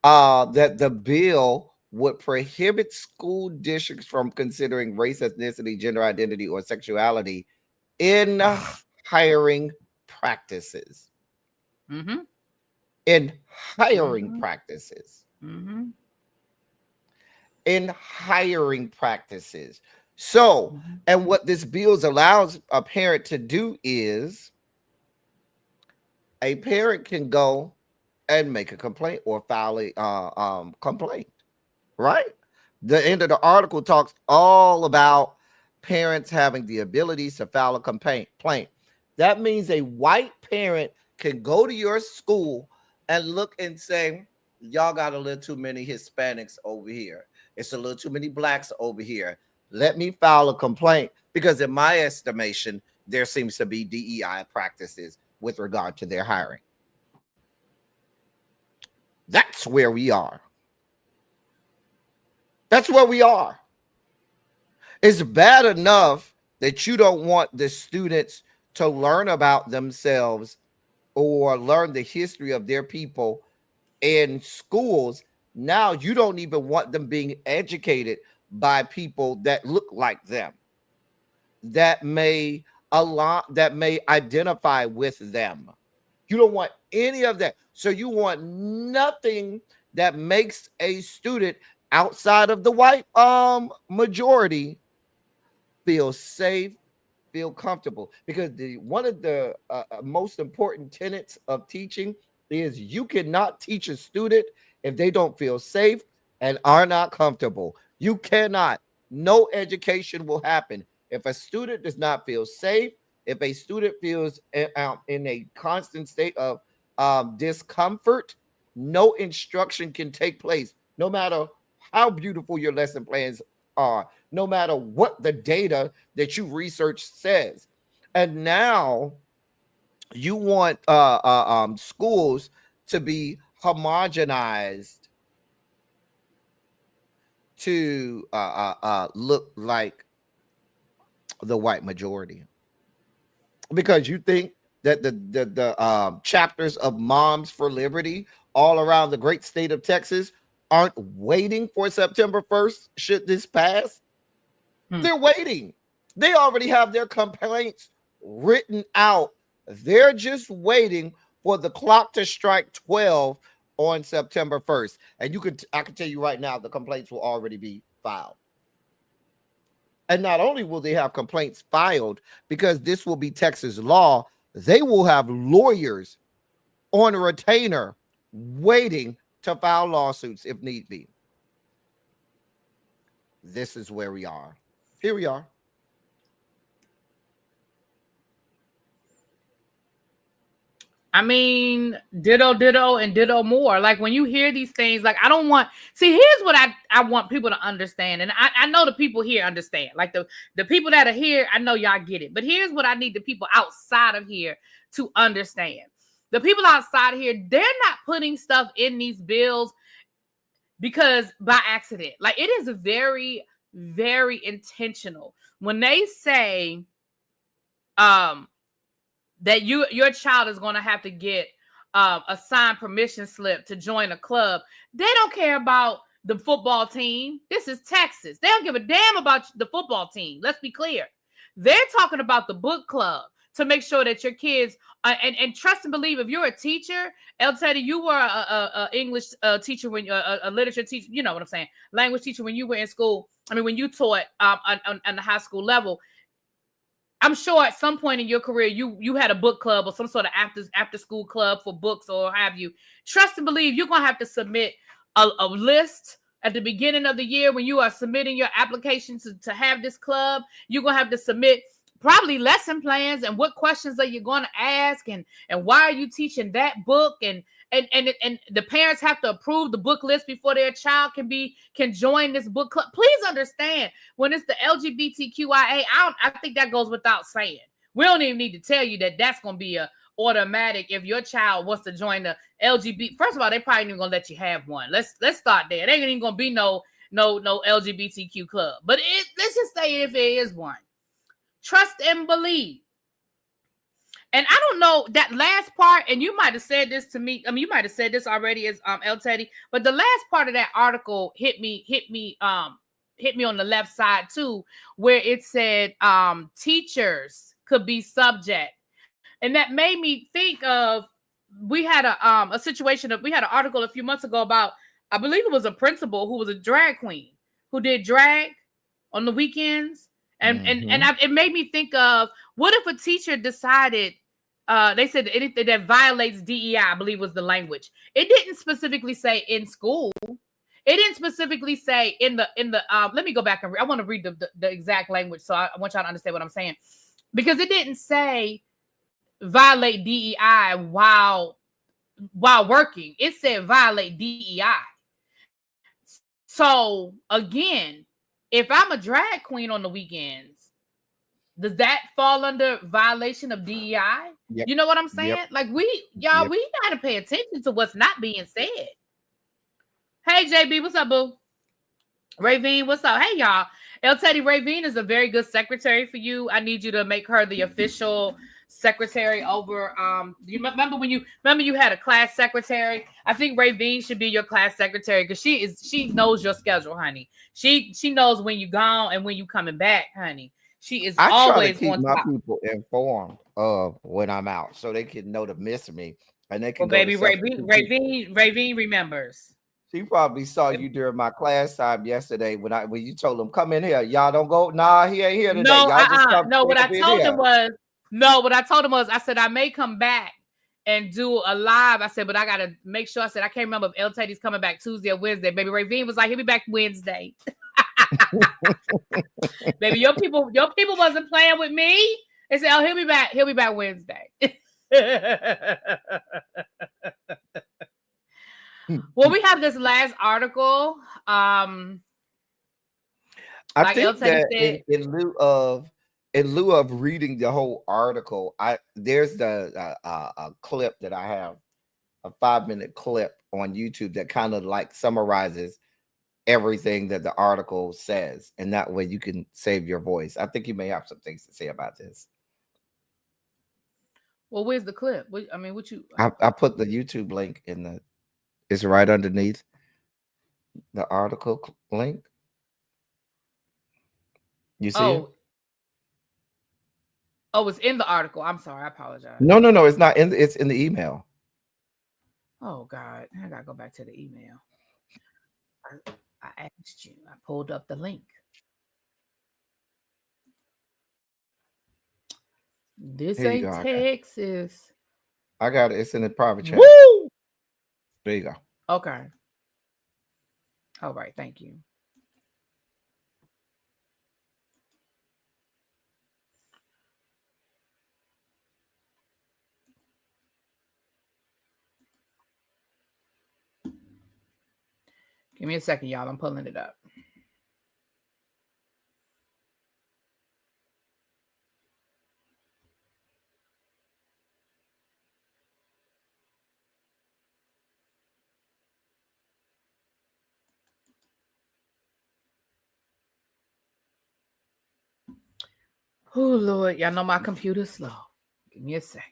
that the bill would prohibit school districts from considering race, ethnicity, gender identity, or sexuality in hiring practices. Mm-hmm. In hiring practices. Mm-hmm. In hiring practices. So, and what this bill allows a parent to do is a parent can go and make a complaint or file a complaint, right? The end of the article talks all about parents having the ability to file a complaint. That means a white parent can go to your school and look and say, y'all got a little too many Hispanics over here. It's a little too many blacks over here. Let me file a complaint, because in my estimation, there seems to be DEI practices with regard to their hiring. That's where we are. That's where we are. It's bad enough that you don't want the students to learn about themselves or learn the history of their people in schools. Now you don't even want them being educated by people that look like them, that may identify with them. You don't want any of that. So you want nothing that makes a student outside of the white majority feel safe feel comfortable, because one of the most important tenets of teaching is you cannot teach a student if they don't feel safe and are not comfortable. You cannot. No education will happen if a student does not feel safe, if a student feels in a constant state of discomfort. No instruction can take place, no matter how beautiful your lesson plans are, no matter what the data that you research says. And now you want schools to be homogenized to look like the white majority, because you think that the chapters of Moms for Liberty all around the great state of Texas aren't waiting for September 1st should this pass. They're waiting. They already have their complaints written out. They're just waiting for the clock to strike 12 on September 1st. And I can tell you right now, the complaints will already be filed. And not only will they have complaints filed, because this will be Texas law, they will have lawyers on a retainer waiting to file lawsuits if need be. This is where we are. Here we are. I mean, ditto, and ditto more. Like, when you hear these things, like, I don't want, see, here's what I want people to understand. And I know the people here understand. Like, the people that are here, I know y'all get it. But here's what I need the people outside of here to understand. The people outside here, they're not putting stuff in these bills because by accident. Like, it is very, very intentional. When they say, that your child is going to have to get a signed permission slip to join a club, they don't care about the football team. This is Texas. They don't give a damn about the football team. Let's be clear. They're talking about the book club to make sure that your kids, and trust and believe, if you're a teacher, El Teddy, you were a English teacher, when a literature teacher, you know what I'm saying, language teacher when you were in school. I mean, when you taught on the high school level, I'm sure at some point in your career, you had a book club or some sort of after school club for books or have you. Trust and believe, you're going to have to submit a list at the beginning of the year when you are submitting your application to have this club. You're going to have to submit probably lesson plans and what questions are you going to ask and why are you teaching that book, and the parents have to approve the book list before their child can join this book club. Please understand, when it's the LGBTQIA, I think that goes without saying. We don't even need to tell you that that's going to be a automatic if your child wants to join the LGBT. First of all, they probably ain't even gonna let you have one. Let's start there. There ain't even gonna be no LGBTQ club. But let's just say if there is one, trust and believe. And I don't know that last part, and you might have said this to me. I mean, you might have said this already as El Teddy, but the last part of that article hit me on the left side too, where it said teachers could be subject. And that made me think of, we had a situation we had an article a few months ago about, I believe it was a principal who was a drag queen who did drag on the weekends. And it made me think of, what if a teacher decided, they said anything that violates DEI, I believe was the language. It didn't specifically say in school. It didn't specifically say in the let me go back and I want to read the exact language. So I want y'all to understand what I'm saying, because it didn't say violate DEI while working. It said violate DEI. So again, if I'm a drag queen on the weekends, does that fall under violation of DEI? Yep. You know what I'm saying? Yep. Like we gotta pay attention to what's not being said. Hey JB, what's up, boo? Ravine, what's up? Hey y'all. El Teddy, Ravine is a very good secretary for you. I need you to make her the official secretary over. You remember when you had a class secretary? I think Ravine should be your class secretary, because she knows your schedule, honey. She knows when you gone and when you coming back, honey. She is always try to keep my people informed of when I'm out, so they can know to miss me, and they can. Well, baby, Ravine remembers. She probably saw you during my class time yesterday when you told them come in here. Y'all don't go. Nah, he ain't here today. No, Y'all just come. no. What I in told here. them was no. What I told them was I said I may come back and do a live. I said, but I gotta make sure. I said I can't remember if El Teddy's coming back Tuesday or Wednesday. Baby Ravine was like, he'll be back Wednesday. Baby, your people wasn't playing with me. They said, oh, he'll be back Wednesday. Well, we have this last article. I like think El Teddy that said, in lieu of reading the whole article, there's a clip that I have, a 5-minute clip on YouTube that kind of like summarizes everything that the article says, and that way you can save your voice. I think you may have some things to say about this. well, where's the clip? What you? I put the YouTube link it's right underneath the article link. You see it? Oh, it's in the article. I'm sorry. I apologize. No, it's not it's in the email. Oh God, I gotta go back to the email. I asked you. I pulled up the link. This Here you ain't go. Texas. I got it. It's in the private chat. Woo! There you go. Okay. All right. Thank you. Give me a second, y'all. I'm pulling it up. Oh, Lord. Y'all know my computer's slow. Give me a second.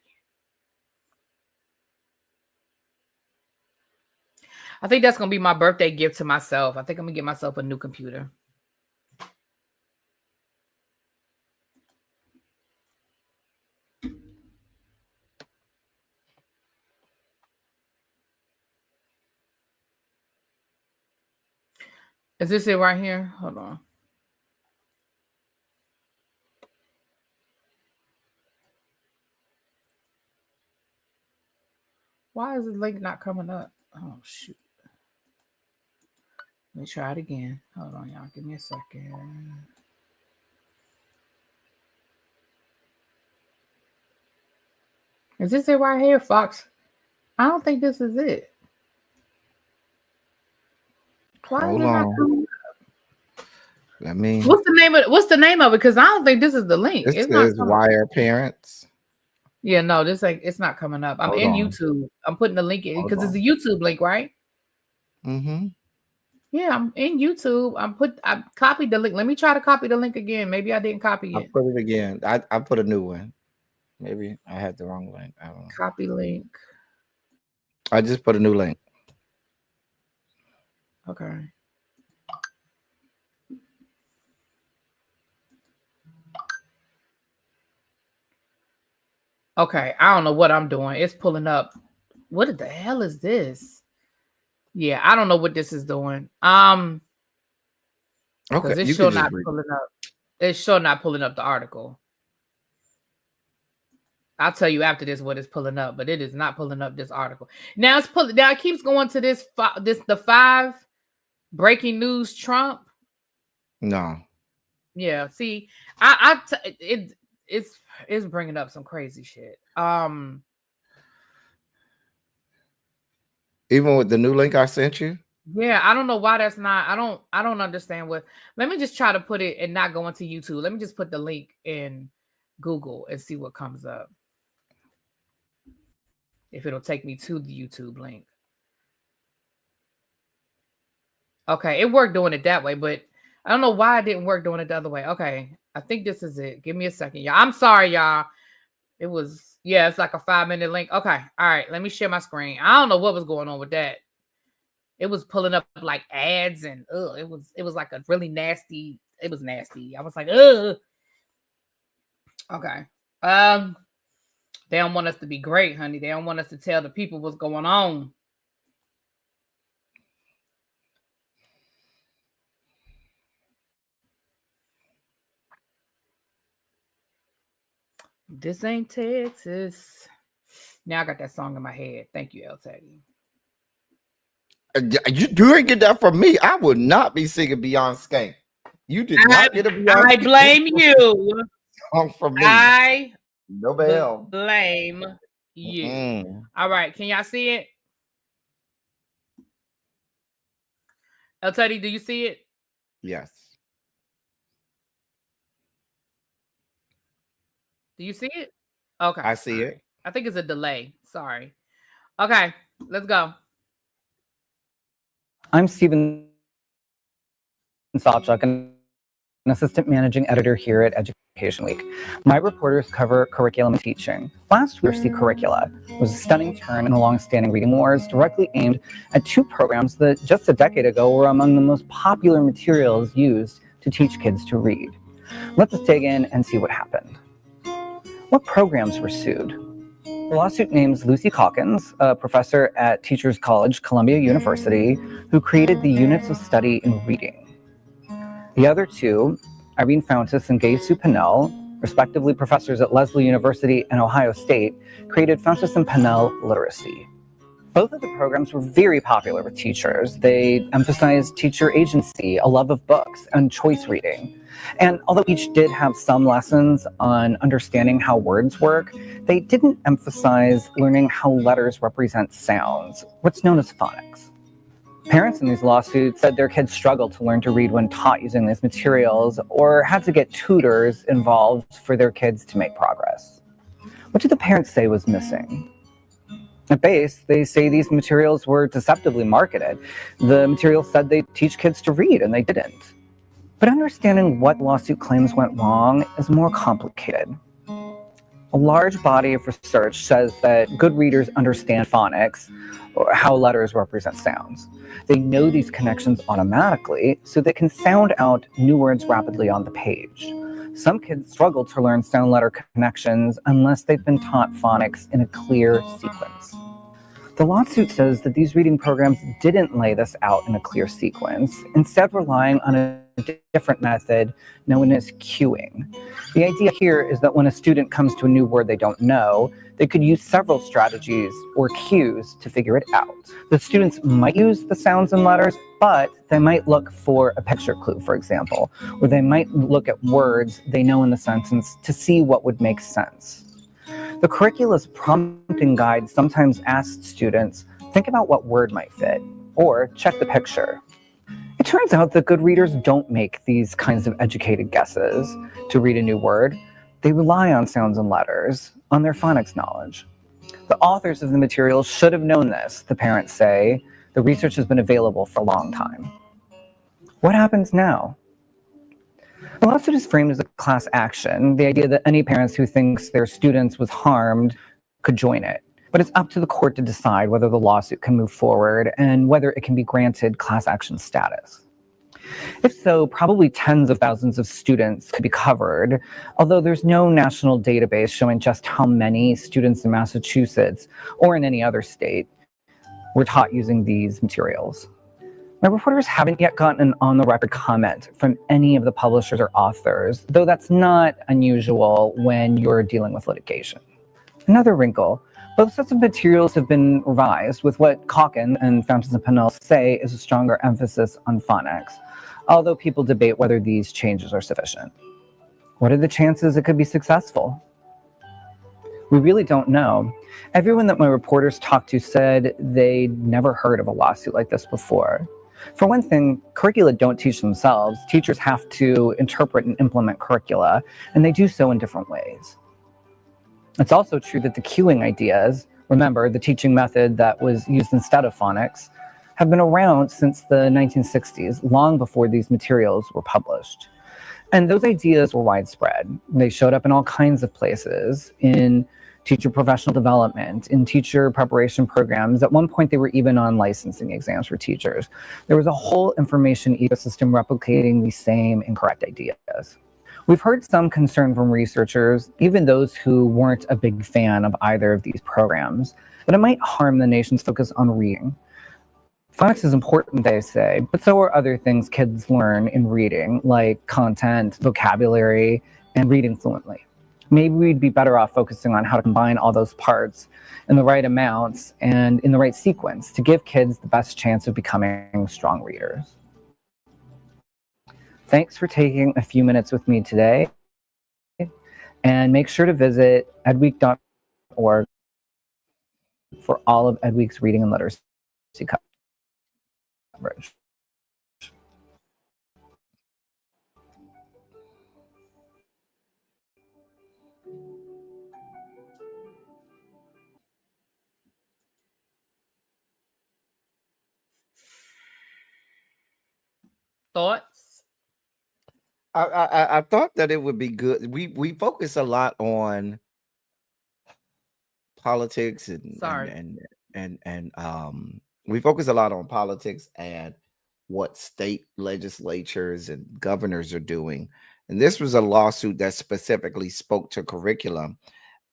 I think that's going to be my birthday gift to myself. I think I'm going to get myself a new computer. Is this it right here? Hold on. Why is the link not coming up? Oh, shoot. Let me try it again. Hold on, y'all. Give me a second. Is this it right here, Fox? I don't think this is it. Why is it not coming up? I mean, what's the name of it? Because I don't think this is the link. This It's not is Wire Parents. Yeah, no, it's not coming up. I'm in YouTube. I'm putting the link in because it's a YouTube link, right? Mm-hmm. Yeah, I'm in YouTube. I copied the link. Let me try to copy the link again. Maybe I didn't copy it. I put it again. I put a new one. Maybe I had the wrong link. I don't know. Copy link. I just put a new link. Okay. Okay, I don't know what I'm doing. It's pulling up. What the hell is this? Yeah, I don't know what this is doing. Okay, it's sure not pulling up. It's sure not pulling up the article. I'll tell you after this what it's pulling up, but it is not pulling up this article. Now it keeps going to the 5 breaking news Trump. No. Yeah, see, it's bringing up some crazy shit. Even with the new link I sent you? Yeah, I don't know why that's not. I don't understand what. Let me just try to put it and not go into YouTube. Let me just put the link in Google and see what comes up. If it'll take me to the YouTube link. Okay, it worked doing it that way, but I don't know why it didn't work doing it the other way. Okay, I think this is it. Give me a second, y'all. I'm sorry, y'all. It's like a 5-minute link. Okay, all right. Let me share my screen. I don't know what was going on with that. It was pulling up like ads and it was like a really nasty. It was nasty. I was like, ugh. Okay. They don't want us to be great, honey. They don't want us to tell the people what's going on. This ain't Texas. Now I got that song in my head. Thank you, El Teddy. You didn't get that from me. I would not be singing Beyond Skank. You did not get a Beyond I blame you. song from me. I No bell. blame you. All right. Can y'all see it? El Teddy, do you see it? Yes. Do you see it? Okay. I see it. I think it's a delay. Sorry. Okay. Let's go. I'm Steven Sawchuk, an assistant managing editor here at Education Week. My reporters cover curriculum and teaching. Last week, See Curricula was a stunning turn in the long-standing reading wars directly aimed at two programs that just a decade ago were among the most popular materials used to teach kids to read. Let's dig in and see what happened. What programs were sued? The lawsuit names Lucy Calkins, a professor at Teachers College, Columbia University, who created the units of study in reading. The other two, Irene Fountas and Gay Sue Pennell, respectively professors at Lesley University and Ohio State, created Fountas and Pennell Literacy. Both of the programs were very popular with teachers. They emphasized teacher agency, a love of books, and choice reading. And although each did have some lessons on understanding how words work, they didn't emphasize learning how letters represent sounds, what's known as phonics. Parents in these lawsuits said their kids struggled to learn to read when taught using these materials, or had to get tutors involved for their kids to make progress. What did the parents say was missing? At base, they say these materials were deceptively marketed. The materials said they teach kids to read, and they didn't. But understanding what lawsuit claims went wrong is more complicated. A large body of research says that good readers understand phonics, or how letters represent sounds. They know these connections automatically, so they can sound out new words rapidly on the page. Some kids struggle to learn sound letter connections unless they've been taught phonics in a clear sequence. The lawsuit says that these reading programs didn't lay this out in a clear sequence, instead relying on a different method known as cueing. The idea here is that when a student comes to a new word they don't know, they could use several strategies or cues to figure it out. The students might use the sounds and letters, but they might look for a picture clue, for example, or they might look at words they know in the sentence to see what would make sense. The curricula's prompting guide sometimes asks students, think about what word might fit, or check the picture. It turns out that good readers don't make these kinds of educated guesses to read a new word. They rely on sounds and letters, on their phonics knowledge. The authors of the materials should have known this, the parents say. The research has been available for a long time. What happens now? The lawsuit is framed as a class action, the idea that any parents who thinks their students was harmed could join it. But it's up to the court to decide whether the lawsuit can move forward and whether it can be granted class action status. If so, probably tens of thousands of students could be covered, although there's no national database showing just how many students in Massachusetts or in any other state were taught using these materials. My reporters haven't yet gotten an on-the-record comment from any of the publishers or authors, though that's not unusual when you're dealing with litigation. Another wrinkle, both sets of materials have been revised with what Calkins and Fountas and Pennell say is a stronger emphasis on phonics, although people debate whether these changes are sufficient. What are the chances it could be successful? We really don't know. Everyone that my reporters talked to said they'd never heard of a lawsuit like this before. For one thing, curricula don't teach themselves. Teachers have to interpret and implement curricula, and they do so in different ways. It's also true that the cueing ideas, remember the teaching method that was used instead of phonics, have been around since the 1960s, long before these materials were published. And those ideas were widespread. They showed up in all kinds of places, in teacher professional development, in teacher preparation programs. At one point, they were even on licensing exams for teachers. There was a whole information ecosystem replicating these same incorrect ideas. We've heard some concern from researchers, even those who weren't a big fan of either of these programs, that it might harm the nation's focus on reading. Phonics is important, they say, but so are other things kids learn in reading, like content, vocabulary, and reading fluently. Maybe we'd be better off focusing on how to combine all those parts in the right amounts and in the right sequence to give kids the best chance of becoming strong readers. Thanks for taking a few minutes with me today, and make sure to visit edweek.org for all of EdWeek's reading and literacy coverage. Thoughts? I thought that it would be good. We focus a lot on politics Sorry. and we focus a lot on politics and what state legislatures and governors are doing. And this was a lawsuit that specifically spoke to curriculum.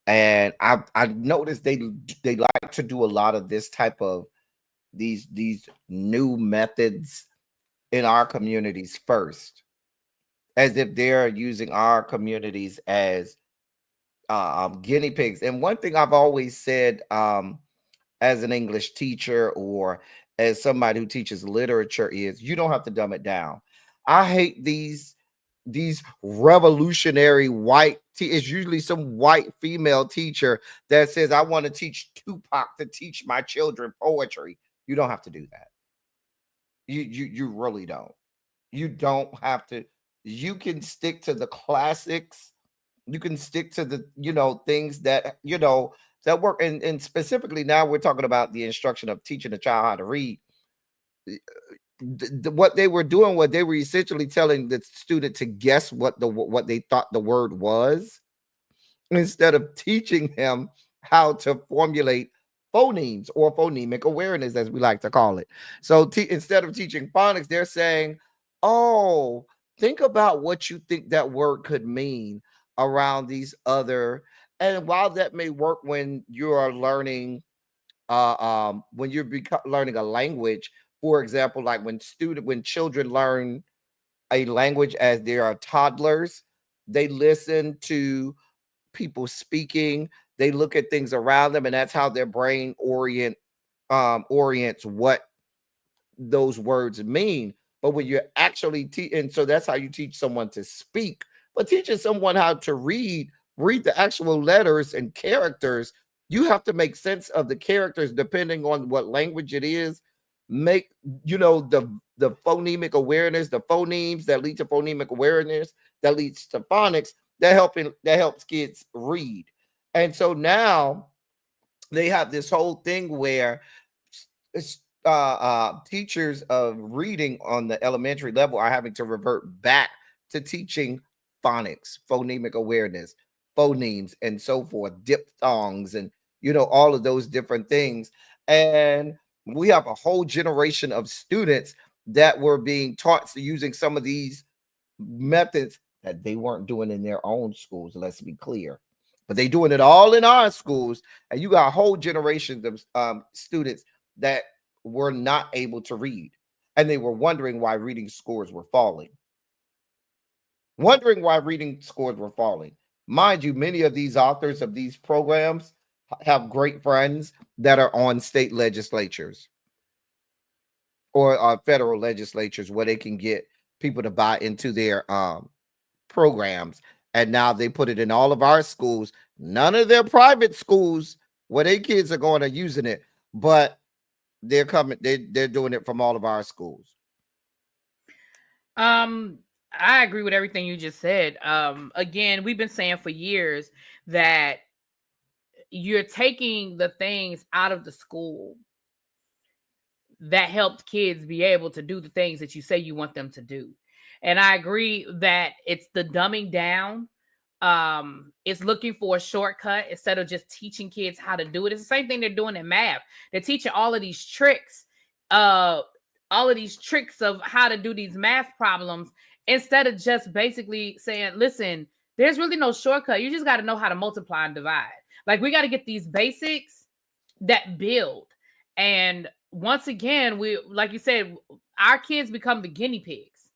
And I noticed they like to do a lot of this type of these new methods in our communities first, as if they're using our communities as guinea pigs. And one thing I've always said, as an English teacher or as somebody who teaches literature, is you don't have to dumb it down. I hate these revolutionary white it's usually some white female teacher that says, I want to teach Tupac to teach my children poetry. You don't have to do that. You really don't. You don't have to. You can stick to the classics. You can stick to the, things that, that work. And specifically now we're talking about the instruction of teaching a child how to read. What they were doing was they were essentially telling the student to guess what they thought the word was, instead of teaching them how to formulate phonemes or phonemic awareness, as we like to call it. So instead of teaching phonics, they're saying, oh, think about what you think that word could mean around these other. And while that may work when you are learning, when you're learning a language, for example, like when children learn a language as they are toddlers, they listen to people speaking, they look at things around them, and that's how their brain orients what those words mean. But when you're actually and so that's how you teach someone to speak. But teaching someone how to read the actual letters and characters, you have to make sense of the characters depending on what language it is. Make the phonemic awareness, the phonemes that lead to phonemic awareness, that leads to phonics, that helps kids read. And so now they have this whole thing where teachers of reading on the elementary level are having to revert back to teaching phonics, phonemic awareness, phonemes, and so forth, diphthongs, and all of those different things. And we have a whole generation of students that were being taught using some of these methods that they weren't doing in their own schools, let's be clear. But they doing it all in our schools. And you got whole generations of students that were not able to read. And they were wondering why reading scores were falling. Mind you, many of these authors of these programs have great friends that are on state legislatures or federal legislatures where they can get people to buy into their programs. And now they put it in all of our schools. None of their private schools where their kids are going to using it, but they're doing it from all of our schools. I agree with everything you just said. Again, we've been saying for years that you're taking the things out of the school that helped kids be able to do the things that you say you want them to do. And I agree that it's the dumbing down. It's looking for a shortcut instead of just teaching kids how to do it. It's the same thing they're doing in math. They're teaching all of these tricks of how to do these math problems instead of just basically saying, listen, there's really no shortcut. You just got to know how to multiply and divide. Like, we got to get these basics that build. And once again, like you said, our kids become the guinea pigs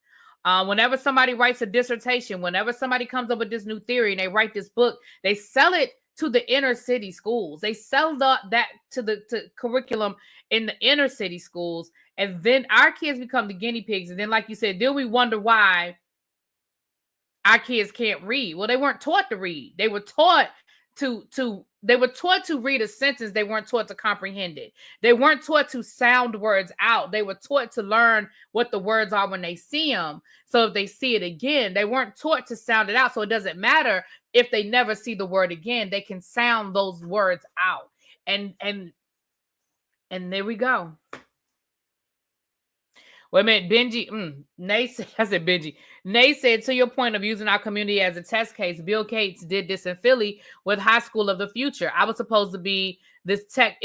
Whenever somebody writes a dissertation, whenever somebody comes up with this new theory and they write this book, they sell it to the inner city schools. They sell that to curriculum in the inner city schools. And then our kids become the guinea pigs. And then, like you said, then we wonder why our kids can't read. Well, they weren't taught to read. They were taught to read a sentence. They weren't taught to comprehend it. They weren't taught to sound words out. They were taught to learn what the words are when they see them. So if they see it again, they weren't taught to sound it out. So it doesn't matter if they never see the word again, they can sound those words out. And there we go. Wait a minute, Benji. Nay said, I said Benji. Nay said, to your point of using our community as a test case, Bill Gates did this in Philly with High School of the Future. It was supposed to be this tech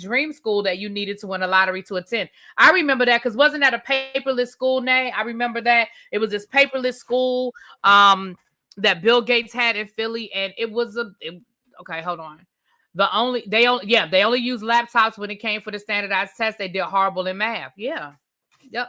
dream school that you needed to win a lottery to attend. I remember that because wasn't that a paperless school, Nay? I remember that. It was this paperless school that Bill Gates had in Philly, and it was okay, hold on. They only used laptops when it came for the standardized test. They did horrible in math. Yeah. Yep.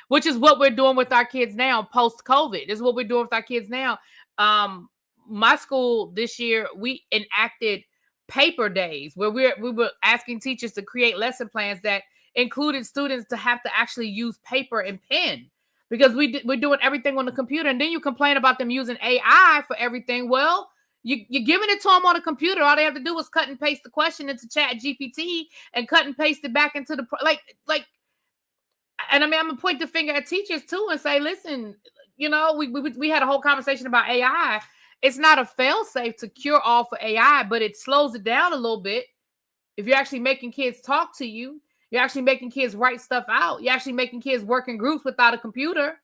Which is what we're doing with our kids now post-COVID. This is what we're doing with our kids now. My school this year, we enacted paper days where we were asking teachers to create lesson plans that included students to have to actually use paper and pen because we're doing everything on the computer. And then you complain about them using AI for everything. Well, you're giving it to them on a computer. All they have to do is cut and paste the question into Chat GPT and cut and paste it back into the and I mean, I'm gonna point the finger at teachers too and say, listen, we had a whole conversation about AI. It's not a fail-safe to cure all for AI, but it slows it down a little bit. If you're actually making kids talk to you, you're actually making kids write stuff out. You're actually making kids work in groups without a computer.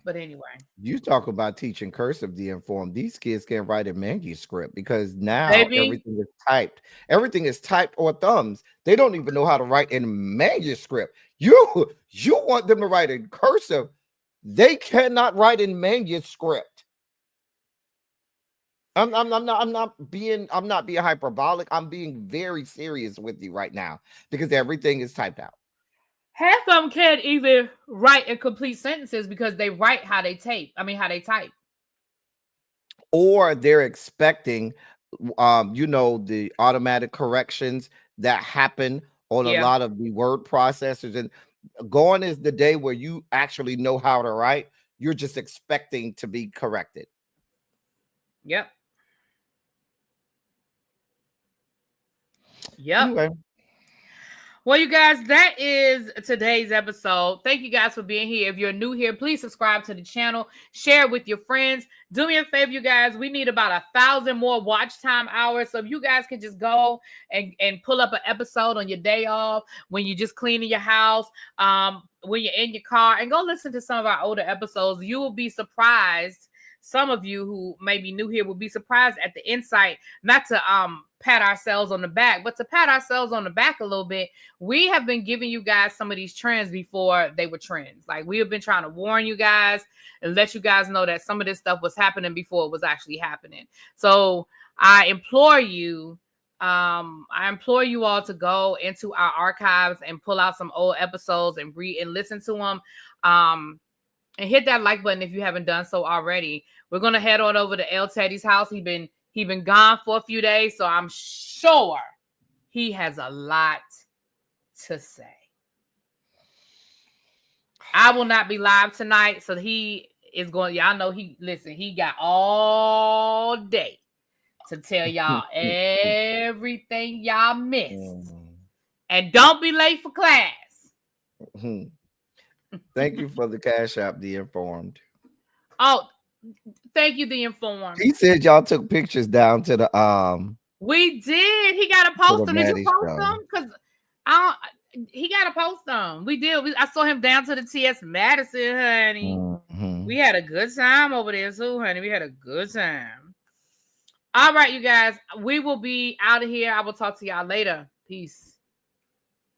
But anyway, you talk about teaching cursive, the informed. These kids can't write a manuscript because now everything is typed. Everything is typed or thumbs. They don't even know how to write in manuscript. You want them to write in cursive. They cannot write in manuscript. I'm not being hyperbolic. I'm being very serious with you right now because everything is typed out. Half of them can't even write in complete sentences because they write how they type. Or they're expecting, the automatic corrections that happen on a lot of the word processors. And gone is the day where you actually know how to write. You're just expecting to be corrected. Yep. Anyway. Well, you guys, that is today's episode. Thank you guys for being here. If you're new here, please subscribe to the channel. Share it with your friends. Do me a favor, you guys. We need about 1,000 more watch time hours. So if you guys can just go and pull up an episode on your day off, when you're just cleaning your house, when you're in your car, and go listen to some of our older episodes. You will be surprised. Some of you who may be new here will be surprised at the insight, not to pat ourselves on the back, but to pat ourselves on the back a little bit. We have been giving you guys some of these trends before they were trends. Like, we have been trying to warn you guys and let you guys know that some of this stuff was happening before it was actually happening. So I implore you all to go into our archives and pull out some old episodes and read and listen to them. And hit that like button if you haven't done so already. We're gonna head on over to El Teddy's house. He been gone for a few days, so I'm sure he has a lot to say. I will not be live tonight, so he is going. Y'all know he got all day to tell y'all everything y'all missed. And don't be late for class. Thank you for the Cash App, The Informed. Oh, thank you, The Informed. He said y'all took pictures down to the We did. He got to post them. Did you post them? Because he got to post them. We did. I saw him down to the TS Madison, honey. We had a good time over there too, honey. We had a good time. All right, you guys. We will be out of here. I will talk to y'all later. Peace.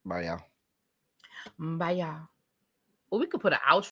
Bye, y'all. Bye, y'all. Well, we could put an outro.